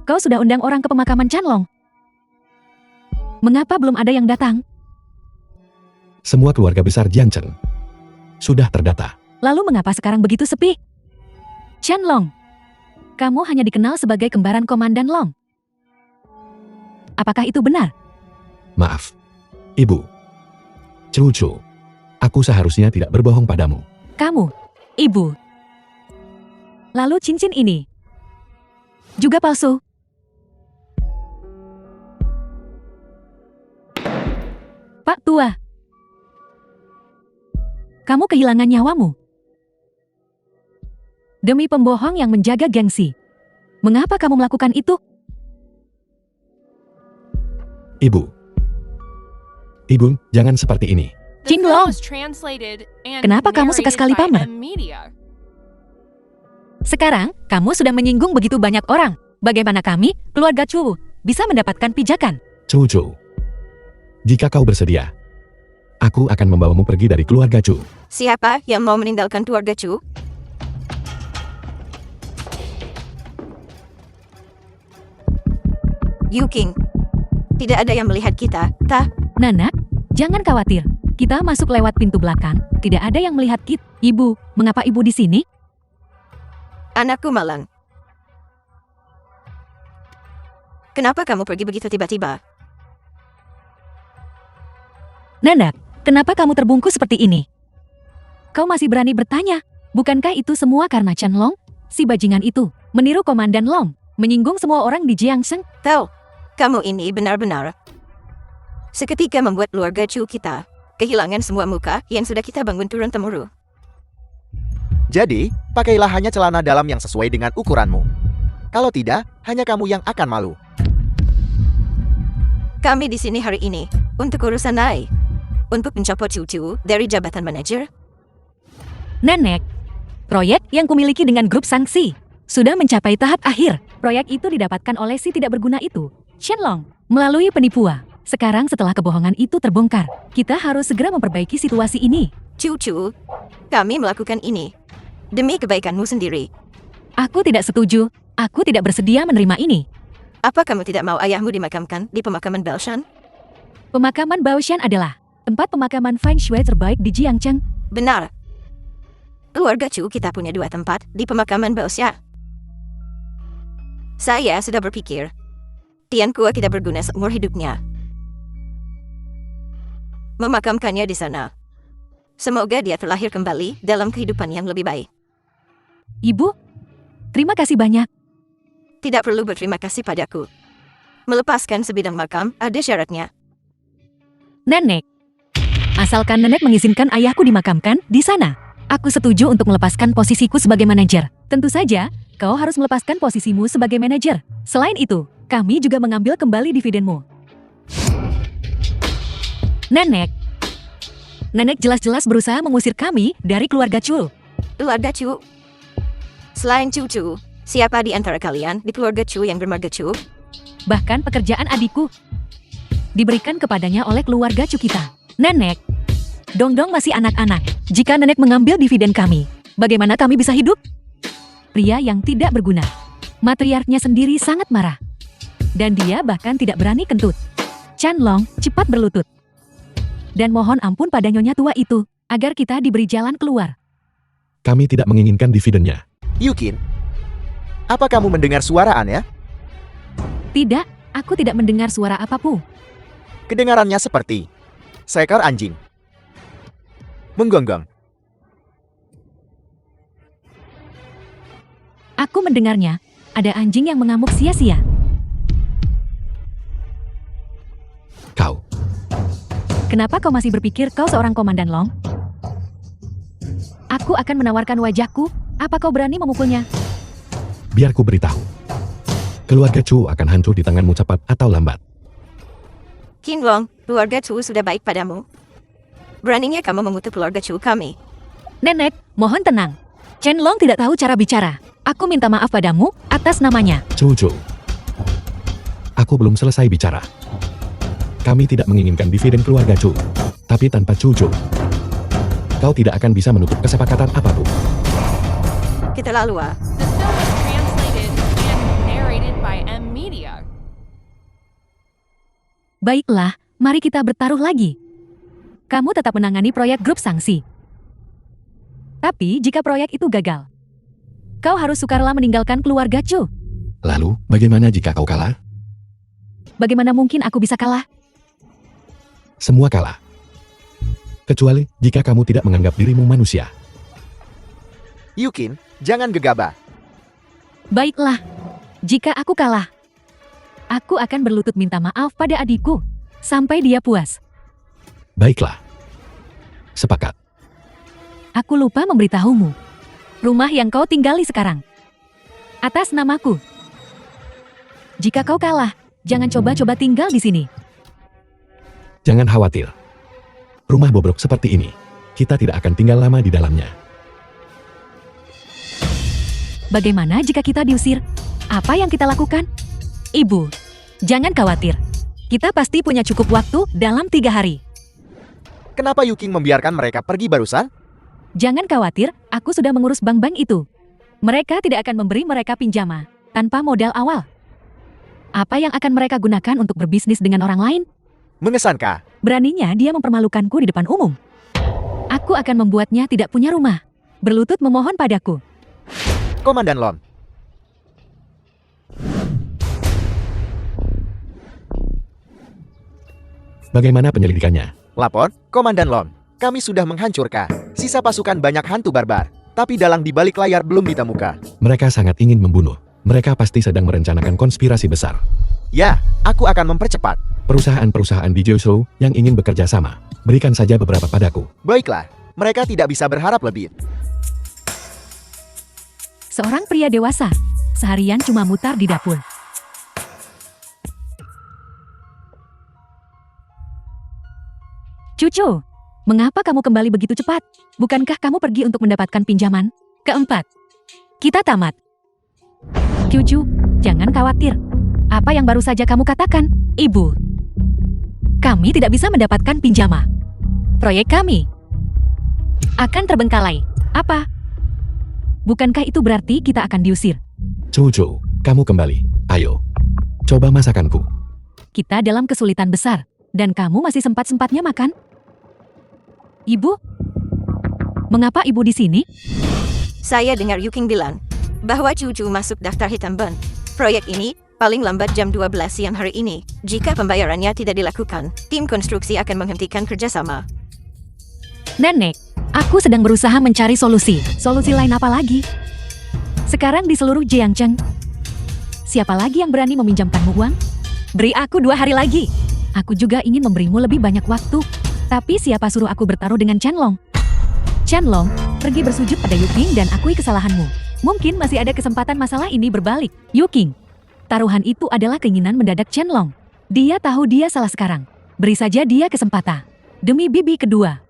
S2: Kau sudah undang orang ke pemakaman Chenlong. Mengapa belum ada yang datang?
S3: Semua keluarga besar Jiang Cheng sudah terdata.
S2: Lalu mengapa sekarang begitu sepi? Chenlong, kamu hanya dikenal sebagai kembaran Komandan Long. Apakah itu benar?
S3: Maaf, Ibu. Chu, aku seharusnya tidak berbohong padamu.
S2: Kamu, ibu. Lalu cincin ini juga palsu. Pak Tua, kamu kehilangan nyawamu demi pembohong yang menjaga gengsi. Mengapa kamu melakukan itu?
S3: Ibu, jangan seperti ini.
S2: Chenlong, kenapa kamu suka sekali pamer? Sekarang, kamu sudah menyinggung begitu banyak orang. Bagaimana kami, keluarga Chu, bisa mendapatkan pijakan?
S3: Chu, jika kau bersedia, aku akan membawamu pergi dari keluarga Chu.
S4: Siapa yang mau meninggalkan keluarga Chu? Yu King, tidak ada yang melihat kita, tah?
S2: Nana, jangan khawatir. Kita masuk lewat pintu belakang. Tidak ada yang melihat kita. Ibu, mengapa ibu di sini?
S4: Anakku malang. Kenapa kamu pergi begitu tiba-tiba?
S2: Nana, kenapa kamu terbungkus seperti ini? Kau masih berani bertanya? Bukankah itu semua karena Chenlong? Si bajingan itu meniru Komandan Long, menyinggung semua orang di Jiangsheng.
S4: Tahu, kamu ini benar-benar seketika membuat keluarga Chu kita kehilangan semua muka yang sudah kita bangun turun-temurun.
S1: jadi pakailah hanya celana dalam yang sesuai dengan ukuranmu. Kalau tidak, hanya kamu yang akan malu.
S4: Kami di sini hari ini untuk urusan naik, untuk mencopot Chu dari jabatan manajer.
S2: Nenek, proyek yang kumiliki dengan grup Sangsi sudah mencapai tahap akhir. Proyek itu didapatkan oleh si tidak berguna itu, Chenlong, melalui penipuan. Sekarang setelah kebohongan itu terbongkar, kita harus segera memperbaiki situasi ini.
S4: Chu, kami melakukan ini demi kebaikanmu sendiri.
S2: Aku tidak setuju. Aku tidak bersedia menerima ini.
S4: Apa kamu tidak mau ayahmu dimakamkan di pemakaman Baoshan?
S2: Pemakaman Baoshan adalah tempat pemakaman Feng Shui terbaik di Jiangsheng.
S4: Benar. Keluarga Chu kita punya 2 tempat di pemakaman Baoshan. Saya sudah berpikir, Tianku tidak berguna seumur hidupnya. Memakamkannya di sana. Semoga dia terlahir kembali dalam kehidupan yang lebih baik.
S2: Ibu, terima kasih banyak.
S4: Tidak perlu berterima kasih padaku. Melepaskan sebidang makam ada syaratnya.
S2: Nenek, asalkan nenek mengizinkan ayahku dimakamkan di sana, Aku setuju untuk melepaskan posisiku sebagai manajer. Tentu saja, kau harus melepaskan posisimu sebagai manajer. Selain itu, kami juga mengambil kembali dividenmu. Nenek jelas-jelas berusaha mengusir kami dari keluarga Chu.
S4: Keluarga Chu? Selain Chu, siapa di antara kalian di keluarga Chu yang bermarga Chu?
S2: Bahkan pekerjaan adikku diberikan kepadanya oleh keluarga Chu kita. Nenek, Dongdong masih anak-anak. Jika nenek mengambil dividen kami, bagaimana kami bisa hidup? Pria yang tidak berguna. Matriarknya sendiri sangat marah. Dan dia bahkan tidak berani kentut. Chanlong cepat berlutut. Dan mohon ampun pada nyonya tua itu, agar kita diberi jalan keluar.
S3: Kami tidak menginginkan dividennya.
S1: Yukin, apa kamu mendengar suara aneh?
S2: Tidak, aku tidak mendengar suara apapun.
S1: Kedengarannya seperti seekor anjing menggonggong.
S2: Aku mendengarnya, ada anjing yang mengamuk sia-sia.
S3: Kau,
S2: Kenapa kau masih berpikir kau seorang Komandan Long? Aku akan menawarkan wajahku, apa kau berani memukulnya?
S3: biar ku beritahu. Keluarga Chu akan hancur di tanganmu cepat atau lambat.
S4: Qinglong, keluarga Chu sudah baik padamu. Beraninya kamu mengutuk keluarga Chu kami.
S2: Nenek, mohon tenang. Chanlong tidak tahu cara bicara. Aku minta maaf padamu atas namanya.
S3: Chu. Aku belum selesai bicara. Kami tidak menginginkan dividen keluarga Chu. Tapi tanpa Chu, kau tidak akan bisa menutup kesepakatan apapun.
S4: Keterlaluan.
S5: The film was translated and narrated by M Media.
S2: Baiklah, mari kita bertaruh lagi. Kamu tetap menangani proyek grup sanksi. Tapi jika proyek itu gagal, kau harus sukarela meninggalkan keluarga Chu.
S3: Lalu, bagaimana jika kau kalah?
S2: Bagaimana mungkin aku bisa kalah?
S3: Semua kalah. Kecuali jika kamu tidak menganggap dirimu manusia.
S1: Yukin, jangan gegabah.
S2: Baiklah, jika aku kalah, aku akan berlutut minta maaf pada adikku, sampai dia puas.
S3: Baiklah. Sepakat.
S2: Aku lupa memberitahumu. Rumah yang kau tinggali sekarang. Atas namaku. Jika kau kalah, jangan coba-coba tinggal di sini.
S3: Jangan khawatir. Rumah bobrok seperti ini, kita tidak akan tinggal lama di dalamnya.
S2: Bagaimana jika kita diusir? Apa yang kita lakukan? Ibu, jangan khawatir. Kita pasti punya cukup waktu dalam 3 hari.
S1: Kenapa Yukin membiarkan mereka pergi barusan?
S2: Jangan khawatir, aku sudah mengurus bank-bank itu. Mereka tidak akan memberi mereka pinjaman tanpa modal awal. Apa yang akan mereka gunakan untuk berbisnis dengan orang lain?
S1: Mengesankan.
S2: Beraninya dia mempermalukanku di depan umum. Aku akan membuatnya tidak punya rumah. Berlutut memohon padaku.
S1: Komandan Lon.
S3: Bagaimana penyelidikannya?
S1: Lapor, Komandan Lon. Kami sudah menghancurkan sisa pasukan banyak hantu barbar. Tapi dalang di balik layar belum ditemukan.
S3: Mereka sangat ingin membunuh. Mereka pasti sedang merencanakan konspirasi besar.
S1: Ya, aku akan mempercepat.
S3: Perusahaan-perusahaan di Jiuzhou yang ingin bekerja sama, berikan saja beberapa padaku.
S1: Baiklah, mereka tidak bisa berharap lebih.
S2: Seorang pria dewasa, seharian cuma mutar di dapur. Cucu, mengapa kamu kembali begitu cepat? Bukankah kamu pergi untuk mendapatkan pinjaman? Keempat, kita tamat. Cucu, jangan khawatir. Apa yang baru saja kamu katakan, Ibu? Kami tidak bisa mendapatkan pinjaman. Proyek kami akan terbengkalai. Apa? Bukankah itu berarti kita akan diusir?
S3: Chu, kamu kembali. Ayo, coba masakanku.
S2: Kita dalam kesulitan besar, dan kamu masih sempat-sempatnya makan? Ibu? Mengapa ibu di sini?
S4: Saya dengar Yuking bilang bahwa Cucu masuk daftar hitam ban. Proyek ini paling lambat jam 12 siang hari ini. Jika pembayarannya tidak dilakukan, tim konstruksi akan menghentikan kerjasama.
S2: Nenek, aku sedang berusaha mencari solusi. Solusi lain apa lagi? Sekarang di seluruh Jiangcheng, siapa lagi yang berani meminjamkanmu uang? Beri aku 2 hari lagi. Aku juga ingin memberimu lebih banyak waktu. Tapi siapa suruh aku bertaruh dengan Chanlong? Chen Long, pergi bersujud pada Yu King dan akui kesalahanmu. Mungkin masih ada kesempatan masalah ini berbalik. Yu King, taruhan itu adalah keinginan mendadak Chen Long. Dia tahu dia salah sekarang. Beri saja dia kesempatan. Demi bibi kedua.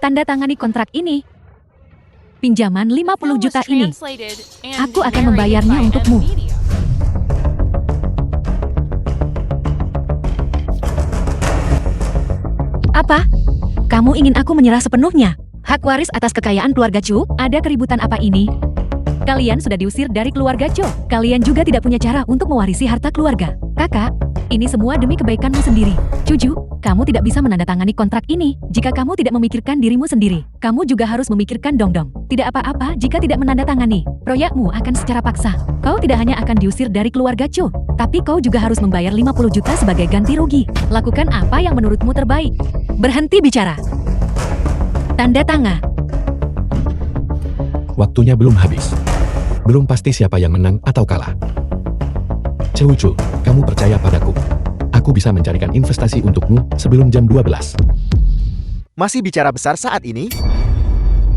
S2: Tanda tangani kontrak ini. Pinjaman 50 juta ini. Aku akan membayarnya untukmu. Apa? Kamu ingin aku menyerah sepenuhnya? Hak waris atas kekayaan keluarga Chu? Ada keributan apa ini? Kalian sudah diusir dari keluarga Chu. Kalian juga tidak punya cara untuk mewarisi harta keluarga. Kakak, ini semua demi kebaikanmu sendiri. Cucu, kamu tidak bisa menandatangani kontrak ini jika kamu tidak memikirkan dirimu sendiri. Kamu juga harus memikirkan Dongdong. Tidak apa-apa jika tidak menandatangani. Proyekmu akan secara paksa. Kau tidak hanya akan diusir dari keluarga Chu, tapi kau juga harus membayar 50 juta sebagai ganti rugi. Lakukan apa yang menurutmu terbaik. Berhenti bicara. Tanda tangan.
S3: Waktunya belum habis. Belum pasti siapa yang menang atau kalah. Cucu, kamu percaya padaku. Aku bisa mencarikan investasi untukmu sebelum jam 12.
S1: Masih bicara besar saat ini?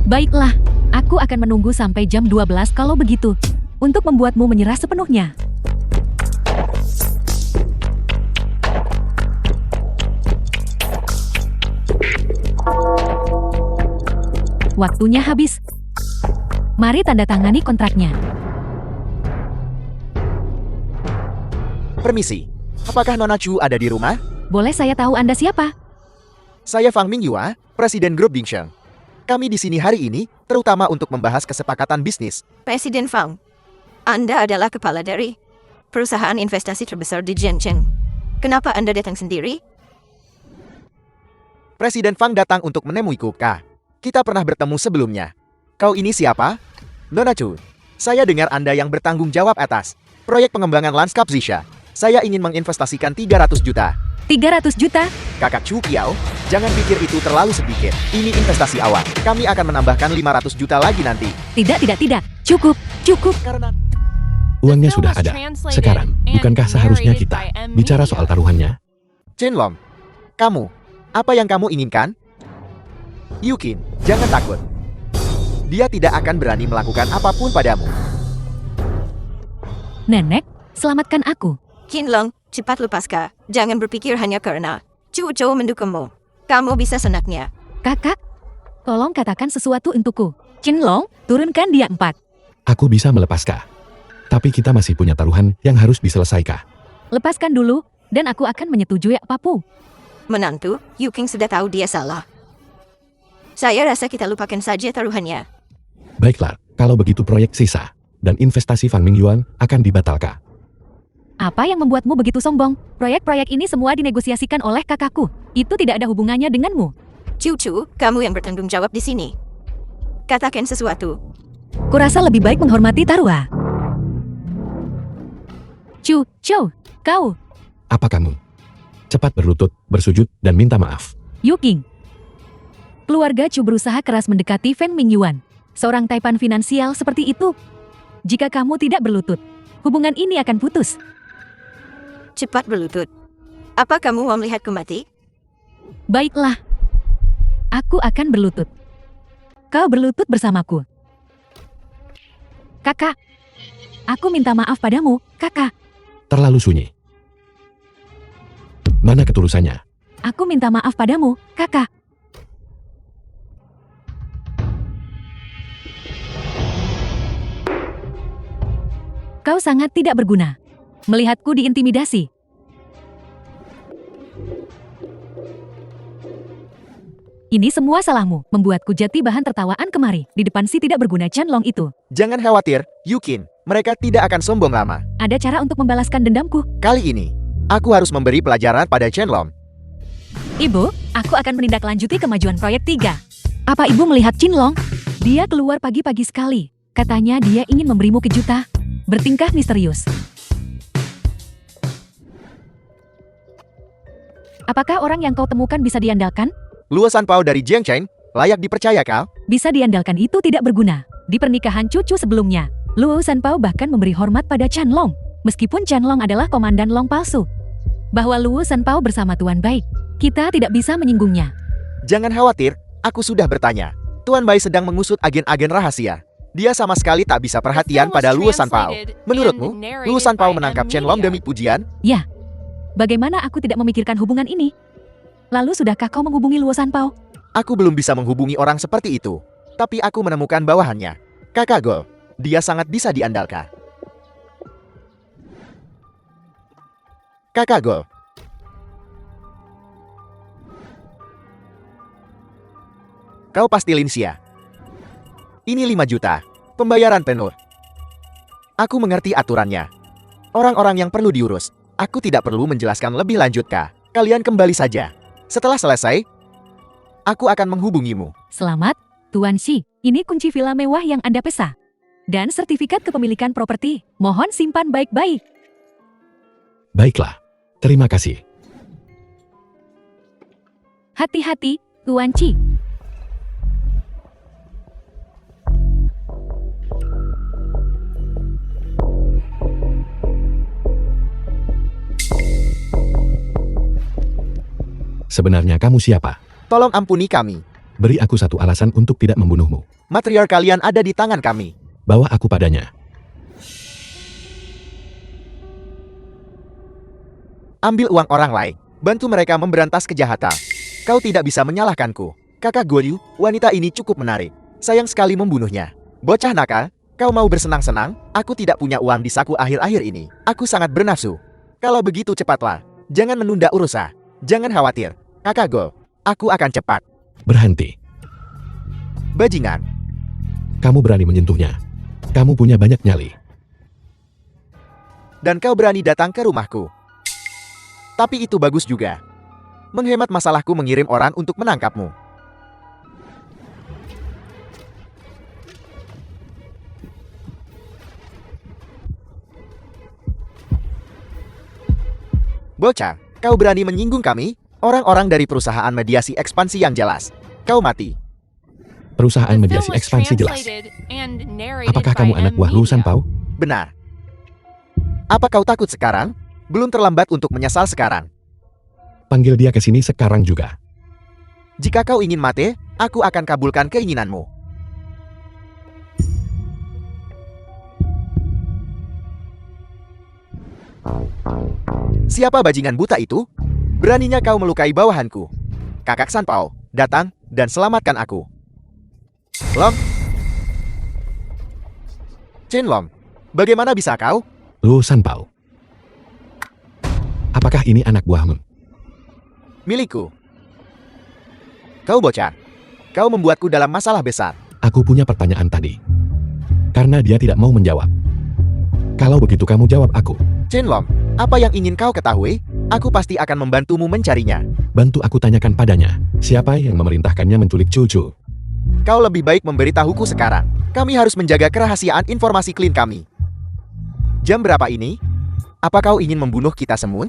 S2: Baiklah, aku akan menunggu sampai jam 12 kalau begitu. Untuk membuatmu menyerah sepenuhnya. Waktunya habis. Mari tanda tangani kontraknya.
S1: Permisi, apakah Nona Chu ada di rumah?
S2: Boleh saya tahu Anda siapa?
S1: Saya Fang Mingyua, Presiden Grup Dingsheng. Kami di sini hari ini, terutama untuk membahas kesepakatan bisnis.
S4: Presiden Fang, Anda adalah kepala dari perusahaan investasi terbesar di Jiangcheng. Kenapa Anda datang sendiri?
S1: Presiden Fang datang untuk menemuiku, Kak. Kita pernah bertemu sebelumnya. Kau ini siapa? Nona Chu, saya dengar Anda yang bertanggung jawab atas proyek pengembangan lanskap Zisha. Saya ingin menginvestasikan 300 juta.
S2: 300 juta?
S1: Kakak Chu Kiao, jangan pikir itu terlalu sedikit. Ini investasi awal. Kami akan menambahkan 500 juta lagi nanti.
S2: Tidak. Cukup.
S1: Karena
S3: Uangnya sudah ada. Sekarang, bukankah seharusnya kita bicara soal taruhannya?
S1: Chen Long, kamu, apa yang kamu inginkan? Yukin, jangan takut. Dia tidak akan berani melakukan apapun padamu.
S2: Nenek, selamatkan aku.
S4: Qinlong, cepat lepaskan. Jangan berpikir hanya karena Chu Chou mendukungmu. Kamu bisa senaknya.
S2: Kakak, tolong katakan sesuatu untukku. Qinlong, turunkan dia 4.
S3: Aku bisa melepaskan. Tapi kita masih punya taruhan yang harus diselesaikan.
S2: Lepaskan dulu, dan aku akan menyetujui apapun.
S4: Menantu, Yu King sudah tahu dia salah. Saya rasa kita lupakan saja taruhannya.
S3: Baiklah, kalau begitu proyek sisa dan investasi Fang Mingyuan akan dibatalkan.
S2: Apa yang membuatmu begitu sombong? Proyek-proyek ini semua dinegosiasikan oleh kakakku. Itu tidak ada hubungannya denganmu.
S4: Cucu, kamu yang bertanggung jawab di sini. Katakan sesuatu.
S2: Kurasa lebih baik menghormati taruhan. Chu, kau.
S3: Apa kamu? Cepat berlutut, bersujud, dan minta maaf.
S2: Yu King. Keluarga Chu berusaha keras mendekati Feng Mingyuan, seorang taipan finansial seperti itu. Jika kamu tidak berlutut, hubungan ini akan putus.
S4: Cepat berlutut. Apa kamu mau melihatku mati?
S2: Baiklah. Aku akan berlutut. Kau berlutut bersamaku. Kakak. Aku minta maaf padamu, kakak.
S3: Terlalu sunyi. Mana ketulusannya?
S2: Aku minta maaf padamu, kakak. Kau sangat tidak berguna. Melihatku diintimidasi. Ini semua salahmu, membuatku jati bahan tertawaan kemari, di depan si tidak berguna Chen Long itu.
S1: Jangan khawatir, Yukin. Mereka tidak akan sombong lama.
S2: Ada cara untuk membalaskan dendamku.
S1: Kali ini, aku harus memberi pelajaran pada Chen Long.
S2: Ibu, aku akan menindaklanjuti kemajuan proyek 3. Apa ibu melihat Chen Long? Dia keluar pagi-pagi sekali. Katanya dia ingin memberimu kejutan. Bertingkah misterius. Apakah orang yang kau temukan bisa diandalkan?
S1: Luo Sanpao dari Jiangcheng, layak dipercaya kau?
S2: Bisa diandalkan itu tidak berguna. Di pernikahan cucu sebelumnya, Luo Sanpao bahkan memberi hormat pada Chen Long, meskipun Chen Long adalah komandan Long palsu. Bahwa Luo Sanpao bersama Tuan baik, kita tidak bisa menyinggungnya.
S1: Jangan khawatir, aku sudah bertanya. Tuan Bai sedang mengusut agen-agen rahasia. Dia sama sekali tak bisa perhatian pada Luo Sanpao. Menurutmu, Luo Sanpao menangkap Chen Long demi pujian?
S2: Ya. Bagaimana aku tidak memikirkan hubungan ini? Lalu sudahkah kau menghubungi Luo Sanpao?
S1: Aku belum bisa menghubungi orang seperti itu. Tapi aku menemukan bawahannya. Kakak Gol, dia sangat bisa diandalkan. Kakak Gol. Kau pasti Linsia. Ini 5 juta. Pembayaran penuh. Aku mengerti aturannya. Orang-orang yang perlu diurus. Aku tidak perlu menjelaskan lebih lanjut, Kak. Kalian kembali saja. Setelah selesai, aku akan menghubungimu.
S2: Selamat, Tuan Shi. Ini kunci villa mewah yang Anda pesan. Dan sertifikat kepemilikan properti. Mohon simpan baik-baik.
S3: Baiklah. Terima kasih.
S2: Hati-hati, Tuan Shi.
S3: Sebenarnya kamu siapa?
S1: Tolong ampuni kami.
S3: Beri aku satu alasan untuk tidak membunuhmu.
S1: Material kalian ada di tangan kami.
S3: Bawa aku padanya.
S1: Ambil uang orang lain. Bantu mereka memberantas kejahatan. Kau tidak bisa menyalahkanku. Kakak Goryu, wanita ini cukup menarik. Sayang sekali membunuhnya. Bocah nakal, kau mau bersenang-senang? Aku tidak punya uang di saku akhir-akhir ini. Aku sangat bernafsu. Kalau begitu cepatlah. Jangan menunda urusan. Jangan khawatir. Kakak Gol, aku akan cepat.
S3: Berhenti.
S1: Bajingan.
S3: Kamu berani menyentuhnya. Kamu punya banyak nyali.
S1: Dan kau berani datang ke rumahku. Tapi itu bagus juga. Menghemat masalahku mengirim orang untuk menangkapmu. Bocah, kau berani menyinggung kami? Orang-orang dari perusahaan mediasi ekspansi yang jelas. Kau mati.
S3: Perusahaan mediasi ekspansi jelas. Apakah kamu anak buah Luo Sanpao?
S1: Benar. Apa kau takut sekarang? Belum terlambat untuk menyesal sekarang.
S3: Panggil dia ke sini sekarang juga.
S1: Jika kau ingin mati, aku akan kabulkan keinginanmu. Siapa bajingan buta itu? Beraninya kau melukai bawahanku. Kakak Sanpao, datang dan selamatkan aku. Long. Chen Long, bagaimana bisa kau?
S3: Luo Sanpao. Apakah ini anak buahmu?
S1: Milikku. Kau bocah. Kau membuatku dalam masalah besar.
S3: Aku punya pertanyaan tadi. Karena dia tidak mau menjawab. Kalau begitu kamu jawab aku.
S1: Chen Long, apa yang ingin kau ketahui? Aku pasti akan membantumu mencarinya.
S3: Bantu aku tanyakan padanya. Siapa yang memerintahkannya menculik Cucu?
S1: Kau lebih baik memberitahuku sekarang. Kami harus menjaga kerahasiaan informasi klien kami. Jam berapa ini? Apa kau ingin membunuh kita semua?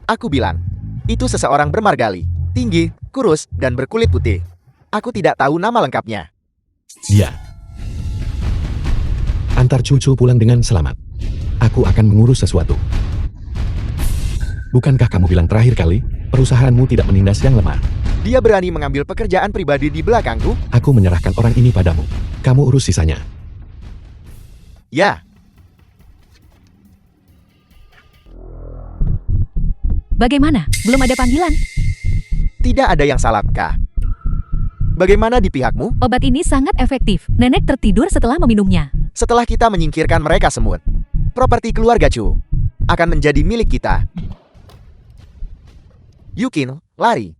S1: Aku bilang, itu seseorang bermargali, tinggi, kurus, dan berkulit putih. Aku tidak tahu nama lengkapnya.
S3: Dia. Antar Cucu pulang dengan selamat. Aku akan mengurus sesuatu. Bukankah kamu bilang terakhir kali, perusahaanmu tidak menindas yang lemah?
S1: Dia berani mengambil pekerjaan pribadi di belakangku?
S3: Aku menyerahkan orang ini padamu. Kamu urus sisanya.
S1: Ya.
S2: Bagaimana? Belum ada panggilan?
S1: Tidak ada yang salah, Kak. Bagaimana di pihakmu?
S2: Obat ini sangat efektif. Nenek tertidur setelah meminumnya.
S1: Setelah kita menyingkirkan mereka semua, properti keluarga Chu akan menjadi milik kita. Yukin, lari.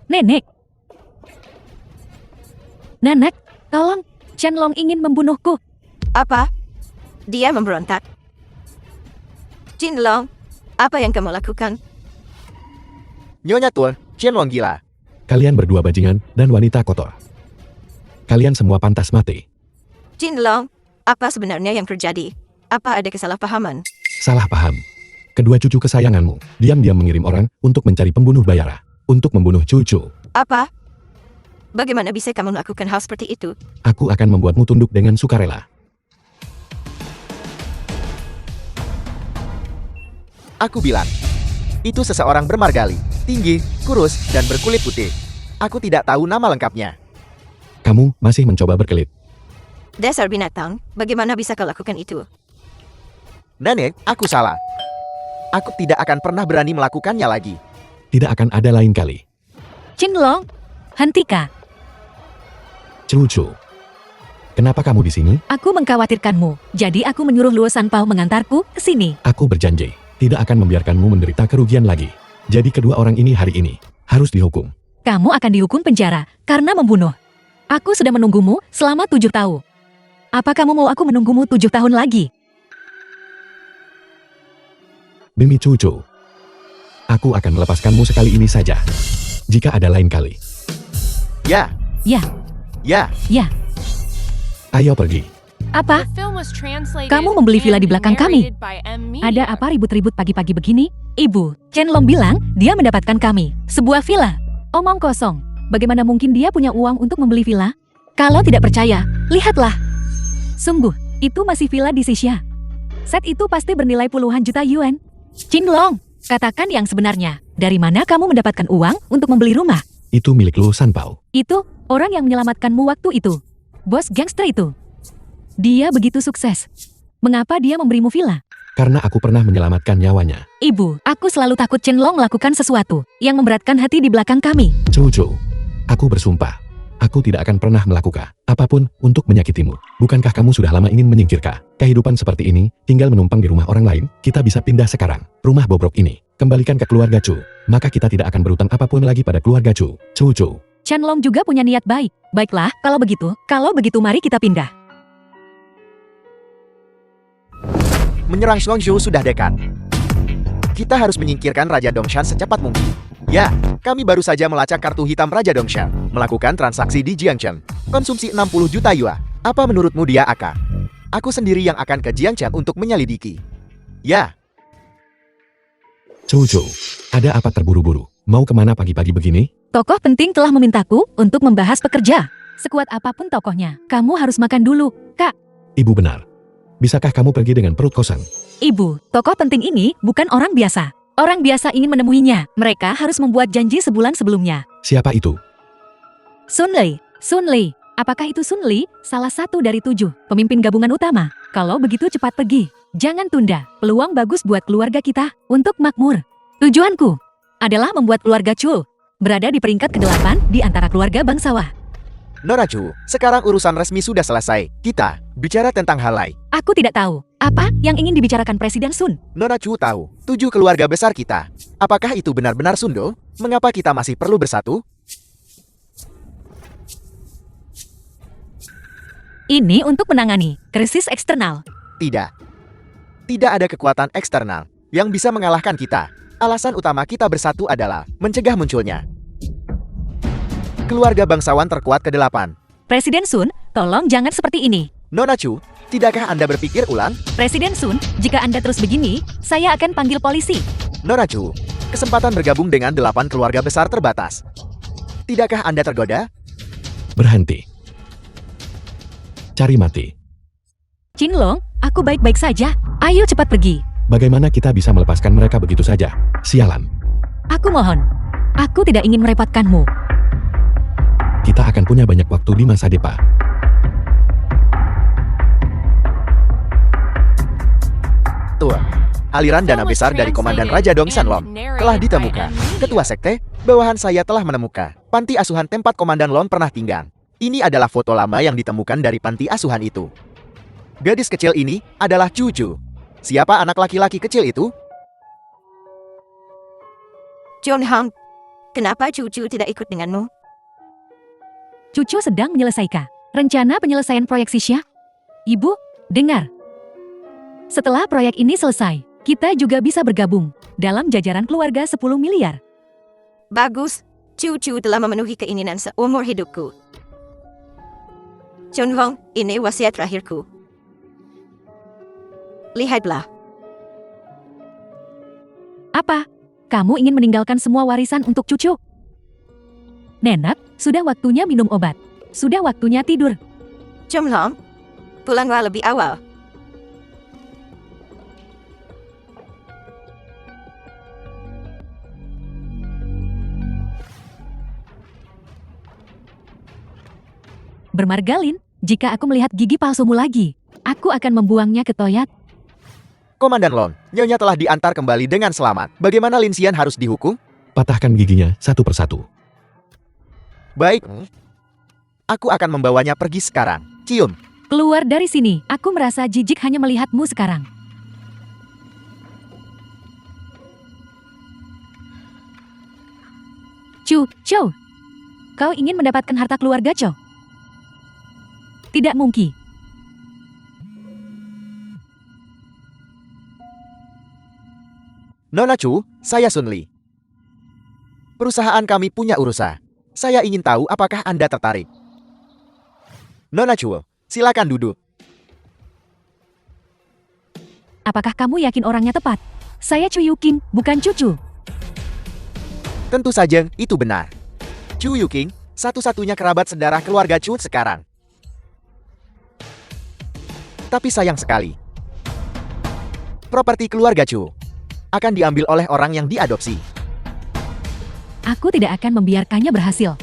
S2: Nenek. Nenek, tolong. Chen Long ingin membunuhku.
S4: Apa? Dia memberontak. Jin Long, apa yang kamu lakukan?
S1: Nyonya Tua, Chen Long gila.
S3: Kalian berdua bajingan dan wanita kotor. Kalian semua pantas mati.
S4: Jin Long, apa sebenarnya yang terjadi? Apa ada kesalahpahaman?
S3: Salah paham. Kedua cucu kesayanganmu diam-diam mengirim orang untuk mencari pembunuh Bayara. Untuk membunuh Cucu.
S4: Apa? Bagaimana bisa kamu melakukan hal seperti itu?
S3: Aku akan membuatmu tunduk dengan sukarela.
S1: Aku bilang, Itu seseorang bermargali, tinggi, kurus, dan berkulit putih. Aku tidak tahu nama lengkapnya.
S3: Kamu masih mencoba berkelit.
S4: Dasar binatang, bagaimana bisa kau lakukan itu?
S1: Nenek, aku salah. Aku tidak akan pernah berani melakukannya lagi.
S3: Tidak akan ada lain kali.
S2: Qinglong, hentikan.
S3: Cucu. Kenapa kamu di sini?
S2: Aku mengkhawatirkanmu, jadi aku menyuruh Luo Sanpao mengantarku ke sini.
S3: Aku berjanji, tidak akan membiarkanmu menderita kerugian lagi. Jadi kedua orang ini hari ini harus dihukum.
S2: Kamu akan dihukum penjara karena membunuh. Aku sudah menunggumu selama 7 tahun. Apa kamu mau aku menunggumu 7 tahun lagi?
S3: Demi cucu. Aku akan melepaskanmu sekali ini saja. Jika ada lain kali.
S1: Ya,
S2: Ya,
S1: ya.
S2: ya.
S3: Ayo pergi.
S2: Apa?
S5: The film was translated
S2: Kamu membeli villa di
S5: and
S2: belakang kami.
S5: narrated by M
S2: Ada
S5: Media.
S2: apa ribut-ribut pagi-pagi begini? Ibu, Chen Long bilang dia mendapatkan kami sebuah villa. Omong kosong. Bagaimana mungkin dia punya uang untuk membeli villa? Kalau tidak percaya, lihatlah. Sungguh, itu masih villa di Xixia. Set itu pasti bernilai puluhan juta yuan. Qinglong, katakan yang sebenarnya. Dari mana kamu mendapatkan uang untuk membeli rumah?
S3: Itu milik Luo Sanpao.
S2: Itu orang yang menyelamatkanmu waktu itu. Bos gangster itu. Dia begitu sukses. Mengapa dia memberimu villa?
S3: Karena aku pernah menyelamatkan nyawanya.
S2: Ibu, aku selalu takut Chen Long melakukan sesuatu yang memberatkan hati di belakang kami.
S3: Cucu. Aku bersumpah. Aku tidak akan pernah melakukan apapun untuk menyakitimu. Bukankah kamu sudah lama ingin menyingkirkan kehidupan seperti ini, tinggal menumpang di rumah orang lain? Kita bisa pindah sekarang. Rumah bobrok ini, kembalikan ke keluarga Chu. Maka kita tidak akan berutang apapun lagi pada keluarga Chu. Cucu.
S2: Chen Long juga punya niat baik. Baiklah, kalau begitu mari kita pindah.
S1: Menyerang Shuangzhou sudah dekat. Kita harus menyingkirkan Raja Dongshan secepat mungkin. Ya, kami baru saja melacak kartu hitam Raja Dongshan. Melakukan transaksi di Jiangchen. Konsumsi 60 juta yuan. Apa menurutmu dia akan? Aku sendiri yang akan ke Jiangchen untuk menyelidiki. Ya,
S3: Cucu. Ada apa terburu-buru? Mau kemana pagi-pagi begini?
S2: Tokoh penting telah memintaku untuk membahas pekerja. Sekuat apapun tokohnya, kamu harus makan dulu, Kak.
S3: Ibu benar. Bisakah kamu pergi dengan perut kosong?
S2: Ibu, tokoh penting ini bukan orang biasa. Orang biasa ingin menemuinya. Mereka harus membuat janji sebulan sebelumnya.
S3: Siapa itu?
S2: Sun Lei. Sun Lei. Apakah itu Sun Lei? Salah satu dari 7 pemimpin gabungan utama. Kalau begitu cepat pergi. Jangan tunda. Peluang bagus buat keluarga kita untuk makmur. Tujuanku adalah membuat keluarga Chu berada di peringkat ke-8 di antara keluarga bangsawan.
S1: Nona Chu, sekarang urusan resmi sudah selesai. Kita bicara tentang hal lain.
S2: Aku tidak tahu apa yang ingin dibicarakan Presiden Sun.
S1: Nona Chu tahu 7 keluarga besar kita. Apakah itu benar-benar Sundo? Mengapa kita masih perlu bersatu?
S2: Ini untuk menangani krisis eksternal.
S1: Tidak. Tidak ada kekuatan eksternal yang bisa mengalahkan kita. Alasan utama kita bersatu adalah mencegah munculnya keluarga bangsawan terkuat ke-8.
S2: Presiden Sun, tolong jangan seperti ini.
S1: Nona Chu, tidakkah Anda berpikir ulang?
S2: Presiden Sun, jika Anda terus begini, saya akan panggil polisi.
S1: Nona Chu, kesempatan bergabung dengan 8 keluarga besar terbatas. Tidakkah Anda tergoda?
S3: Berhenti. Cari mati.
S2: Qinglong, aku baik-baik saja. Ayo cepat pergi.
S3: Bagaimana kita bisa melepaskan mereka begitu saja? Sialan.
S2: Aku mohon. Aku tidak ingin merepotkanmu.
S3: Kita akan punya banyak waktu di masa depan.
S1: Tuh, aliran dana besar dari Komandan Raja Dong Sanlong telah ditemukan. Ketua Sekte, bawahan saya telah menemukan panti asuhan tempat Komandan Long pernah tinggal. Ini adalah foto lama yang ditemukan dari panti asuhan itu. Gadis kecil ini adalah Cucu. Siapa anak laki-laki kecil itu?
S4: John Hang, kenapa Cucu tidak ikut denganmu?
S2: Cucu sedang menyelesaikan rencana penyelesaian proyek Xixia. Ibu, dengar. Setelah proyek ini selesai, kita juga bisa bergabung dalam jajaran keluarga 10 miliar.
S4: Bagus, Cucu telah memenuhi keinginan seumur hidupku. John Hang, ini wasiat terakhirku. Lihatlah.
S2: Apa? Kamu ingin meninggalkan semua warisan untuk cucu? Nenek, sudah waktunya minum obat. Sudah waktunya tidur.
S4: John Hang, pulanglah lebih awal.
S2: Bermargalin, jika aku melihat gigi palsumu lagi, aku akan membuangnya ke toilet.
S1: Komandan Long, Nyonya telah diantar kembali dengan selamat. Bagaimana Lin Xian harus dihukum?
S3: Patahkan giginya satu persatu.
S1: Baik. Aku akan membawanya pergi sekarang. Cium.
S2: Keluar dari sini, aku merasa jijik hanya melihatmu sekarang. Chow, kau ingin mendapatkan harta keluarga Chow? Tidak mungkin.
S1: Nona Chu, saya Sun Li. Perusahaan kami punya urusan. Saya ingin tahu apakah Anda tertarik. Nona Chu, silakan duduk.
S2: Apakah kamu yakin orangnya tepat? Saya Chu Yuking, bukan Cucu.
S1: Tentu saja, itu benar. Chu Yuking, satu-satunya kerabat sedarah keluarga Chu sekarang. Tapi sayang sekali, properti keluarga Chu akan diambil oleh orang yang diadopsi.
S2: Aku tidak akan membiarkannya berhasil.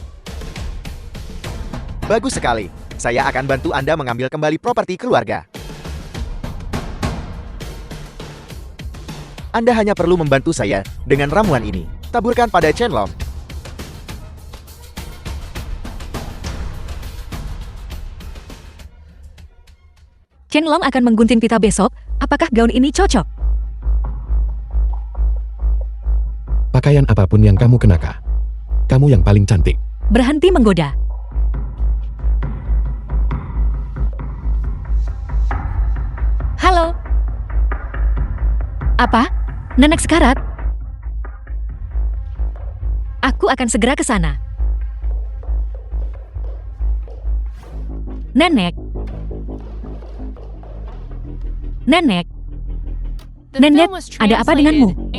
S1: Bagus sekali. Saya akan bantu Anda mengambil kembali properti keluarga. Anda hanya perlu membantu saya dengan ramuan ini. Taburkan pada Chenlong.
S2: Chenlong akan menggunting pita besok. Apakah gaun ini cocok?
S3: Pakaian apapun yang kamu kenakan. Kamu yang paling cantik.
S2: Berhenti menggoda. Halo. Apa? Nenek sekarat? Aku akan segera ke sana. Nenek. Nenek. Nenek, ada apa denganmu?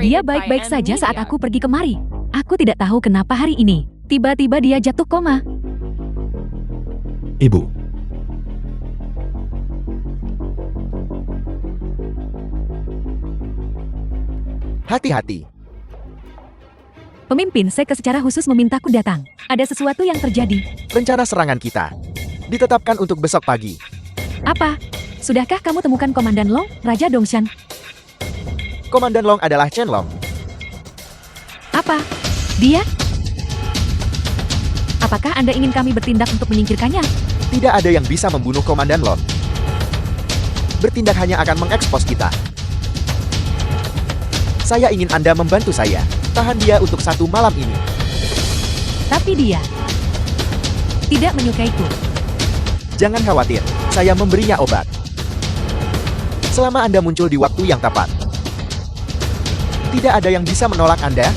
S2: Dia baik-baik saja saat aku pergi kemari. Aku tidak tahu kenapa hari ini. Tiba-tiba dia jatuh koma.
S3: Ibu,
S1: Hati-hati.
S2: Pemimpin sekte secara khusus memintaku datang. Ada sesuatu yang terjadi.
S1: Rencana serangan kita ditetapkan untuk besok pagi.
S2: Apa? Sudahkah kamu temukan Komandan Long, Raja Dongshan?
S1: Komandan Long adalah Chenlong.
S2: Apa? Dia? Apakah Anda ingin kami bertindak untuk menyingkirkannya?
S1: Tidak ada yang bisa membunuh Komandan Long. Bertindak hanya akan mengekspos kita. Saya ingin Anda membantu saya. Tahan dia untuk 1 malam ini.
S2: Tapi dia tidak menyukaiku.
S1: Jangan khawatir, saya memberinya obat. Selama Anda muncul di waktu yang tepat, tidak ada yang bisa menolak Anda.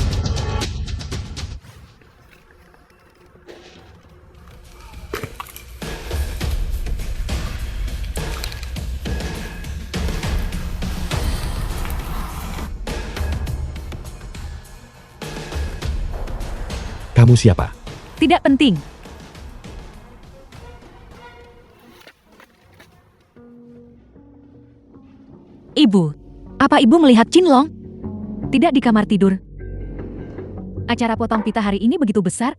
S3: kamu siapa?
S2: Tidak penting. Ibu, apa ibu melihat Chinlong? Tidak di kamar tidur. Acara potong pita hari ini begitu besar.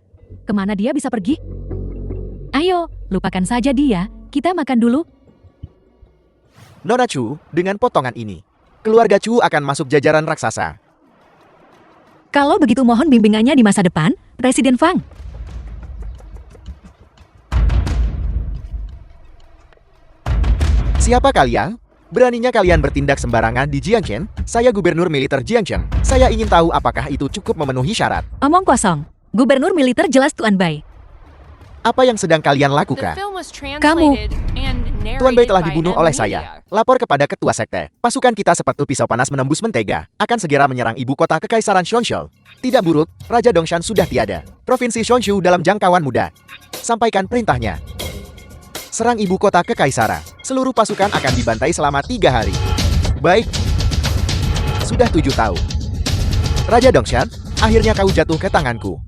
S2: Kemana dia bisa pergi? Ayo, lupakan saja dia. Kita makan dulu.
S1: Nona Chu, dengan potongan ini, keluarga Chu akan masuk jajaran raksasa.
S2: Kalau begitu mohon bimbingannya di masa depan, Presiden Fang.
S1: Siapa kalian? Beraninya kalian bertindak sembarangan di Jiangchen? Saya Gubernur Militer Jiangchen. Saya ingin tahu apakah itu cukup memenuhi syarat.
S2: Omong kosong. Gubernur militer jelas Tuan Bai.
S1: Apa yang sedang kalian lakukan?
S2: Kamu.
S1: Tuan Bai telah dibunuh oleh saya. Lapor kepada ketua sekte. Pasukan kita seperti pisau panas menembus mentega. Akan segera menyerang ibu kota Kekaisaran Shonshu. Tidak buruk, Raja Dongshan sudah tiada. Provinsi Shonshu dalam jangkauan mudah. Sampaikan perintahnya. Serang ibu kota Kekaisaran. Seluruh pasukan akan dibantai selama 3 hari. Baik. Sudah 7 tahun. Raja Dongshan, akhirnya kau jatuh ke tanganku.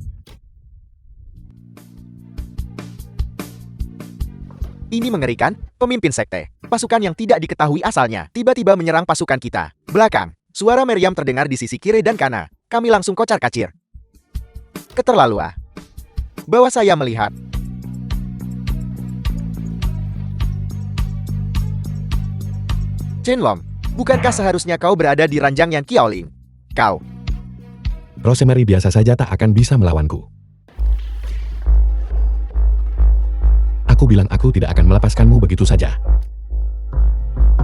S1: Ini mengerikan, pemimpin sekte. Pasukan yang tidak diketahui asalnya tiba-tiba menyerang pasukan kita. Belakang, suara meriam terdengar di sisi kiri dan kanan. Kami langsung kocar-kacir. Keterlaluan. Bahwa saya melihat Chenlong, bukankah seharusnya kau berada di ranjang yang Qiaolin? Kau.
S3: Rosemary biasa saja tak akan bisa melawanku. Aku bilang aku tidak akan melepaskanmu begitu saja.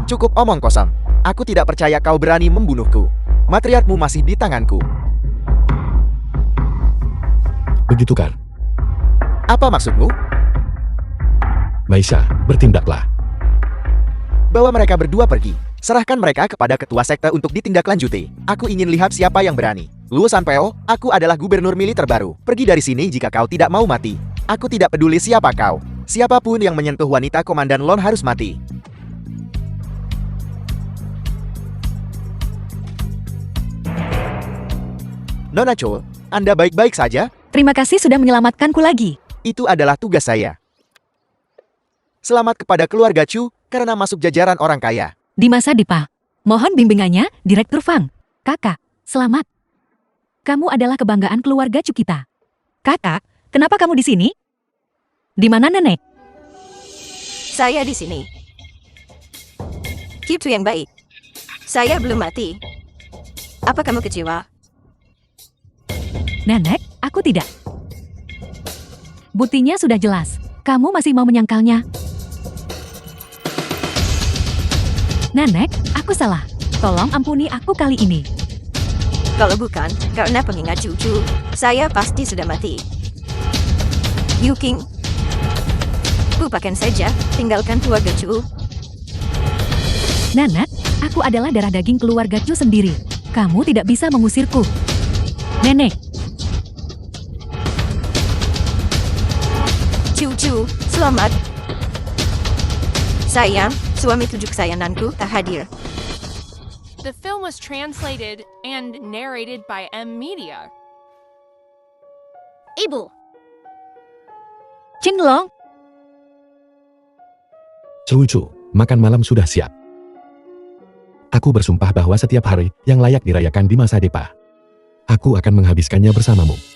S1: Cukup omong kosong. Aku tidak percaya kau berani membunuhku. Matriarkmu masih di tanganku.
S3: Begitu kan?
S1: Apa maksudmu?
S3: Maisha, bertindaklah.
S1: Bawa mereka berdua pergi. Serahkan mereka kepada ketua sekte untuk ditindaklanjuti. Aku ingin lihat siapa yang berani. Luo Sanpeo, aku adalah gubernur militer baru. Pergi dari sini jika kau tidak mau mati. Aku tidak peduli siapa kau. Siapapun yang menyentuh wanita Komandan Lon harus mati. Nona Chol, Anda baik-baik saja?
S2: Terima kasih sudah menyelamatkanku lagi.
S1: Itu adalah tugas saya. Selamat kepada keluarga Chu karena masuk jajaran orang kaya.
S2: Di masa Dipa. Mohon bimbingannya, Direktur Fang. Kakak, selamat. Kamu adalah kebanggaan keluarga Chu kita. Kakak, kenapa kamu di sini? Di mana nenek?
S4: Saya di sini. Gitu yang baik. Saya belum mati. Apa kamu kecewa?
S2: Nenek, aku tidak. Buktinya sudah jelas. Kamu masih mau menyangkalnya? Nenek, aku salah. Tolong ampuni aku kali ini.
S4: Kalau bukan karena pengingat cucu, saya pasti sudah mati. Yu King, lupakan saja, tinggalkan keluarga Chu.
S2: Nenek, aku adalah darah daging keluarga Chu sendiri. Kamu tidak bisa mengusirku. Nenek,
S4: Cucu, selamat. Sayang, suami tujuh kesayanganku tak hadir.
S5: The film was translated and narrated by M Media.
S4: Ibu,
S2: Chenlong,
S3: Chu, makan malam sudah siap. Aku bersumpah bahwa setiap hari yang layak dirayakan di masa Depa, aku akan menghabiskannya bersamamu.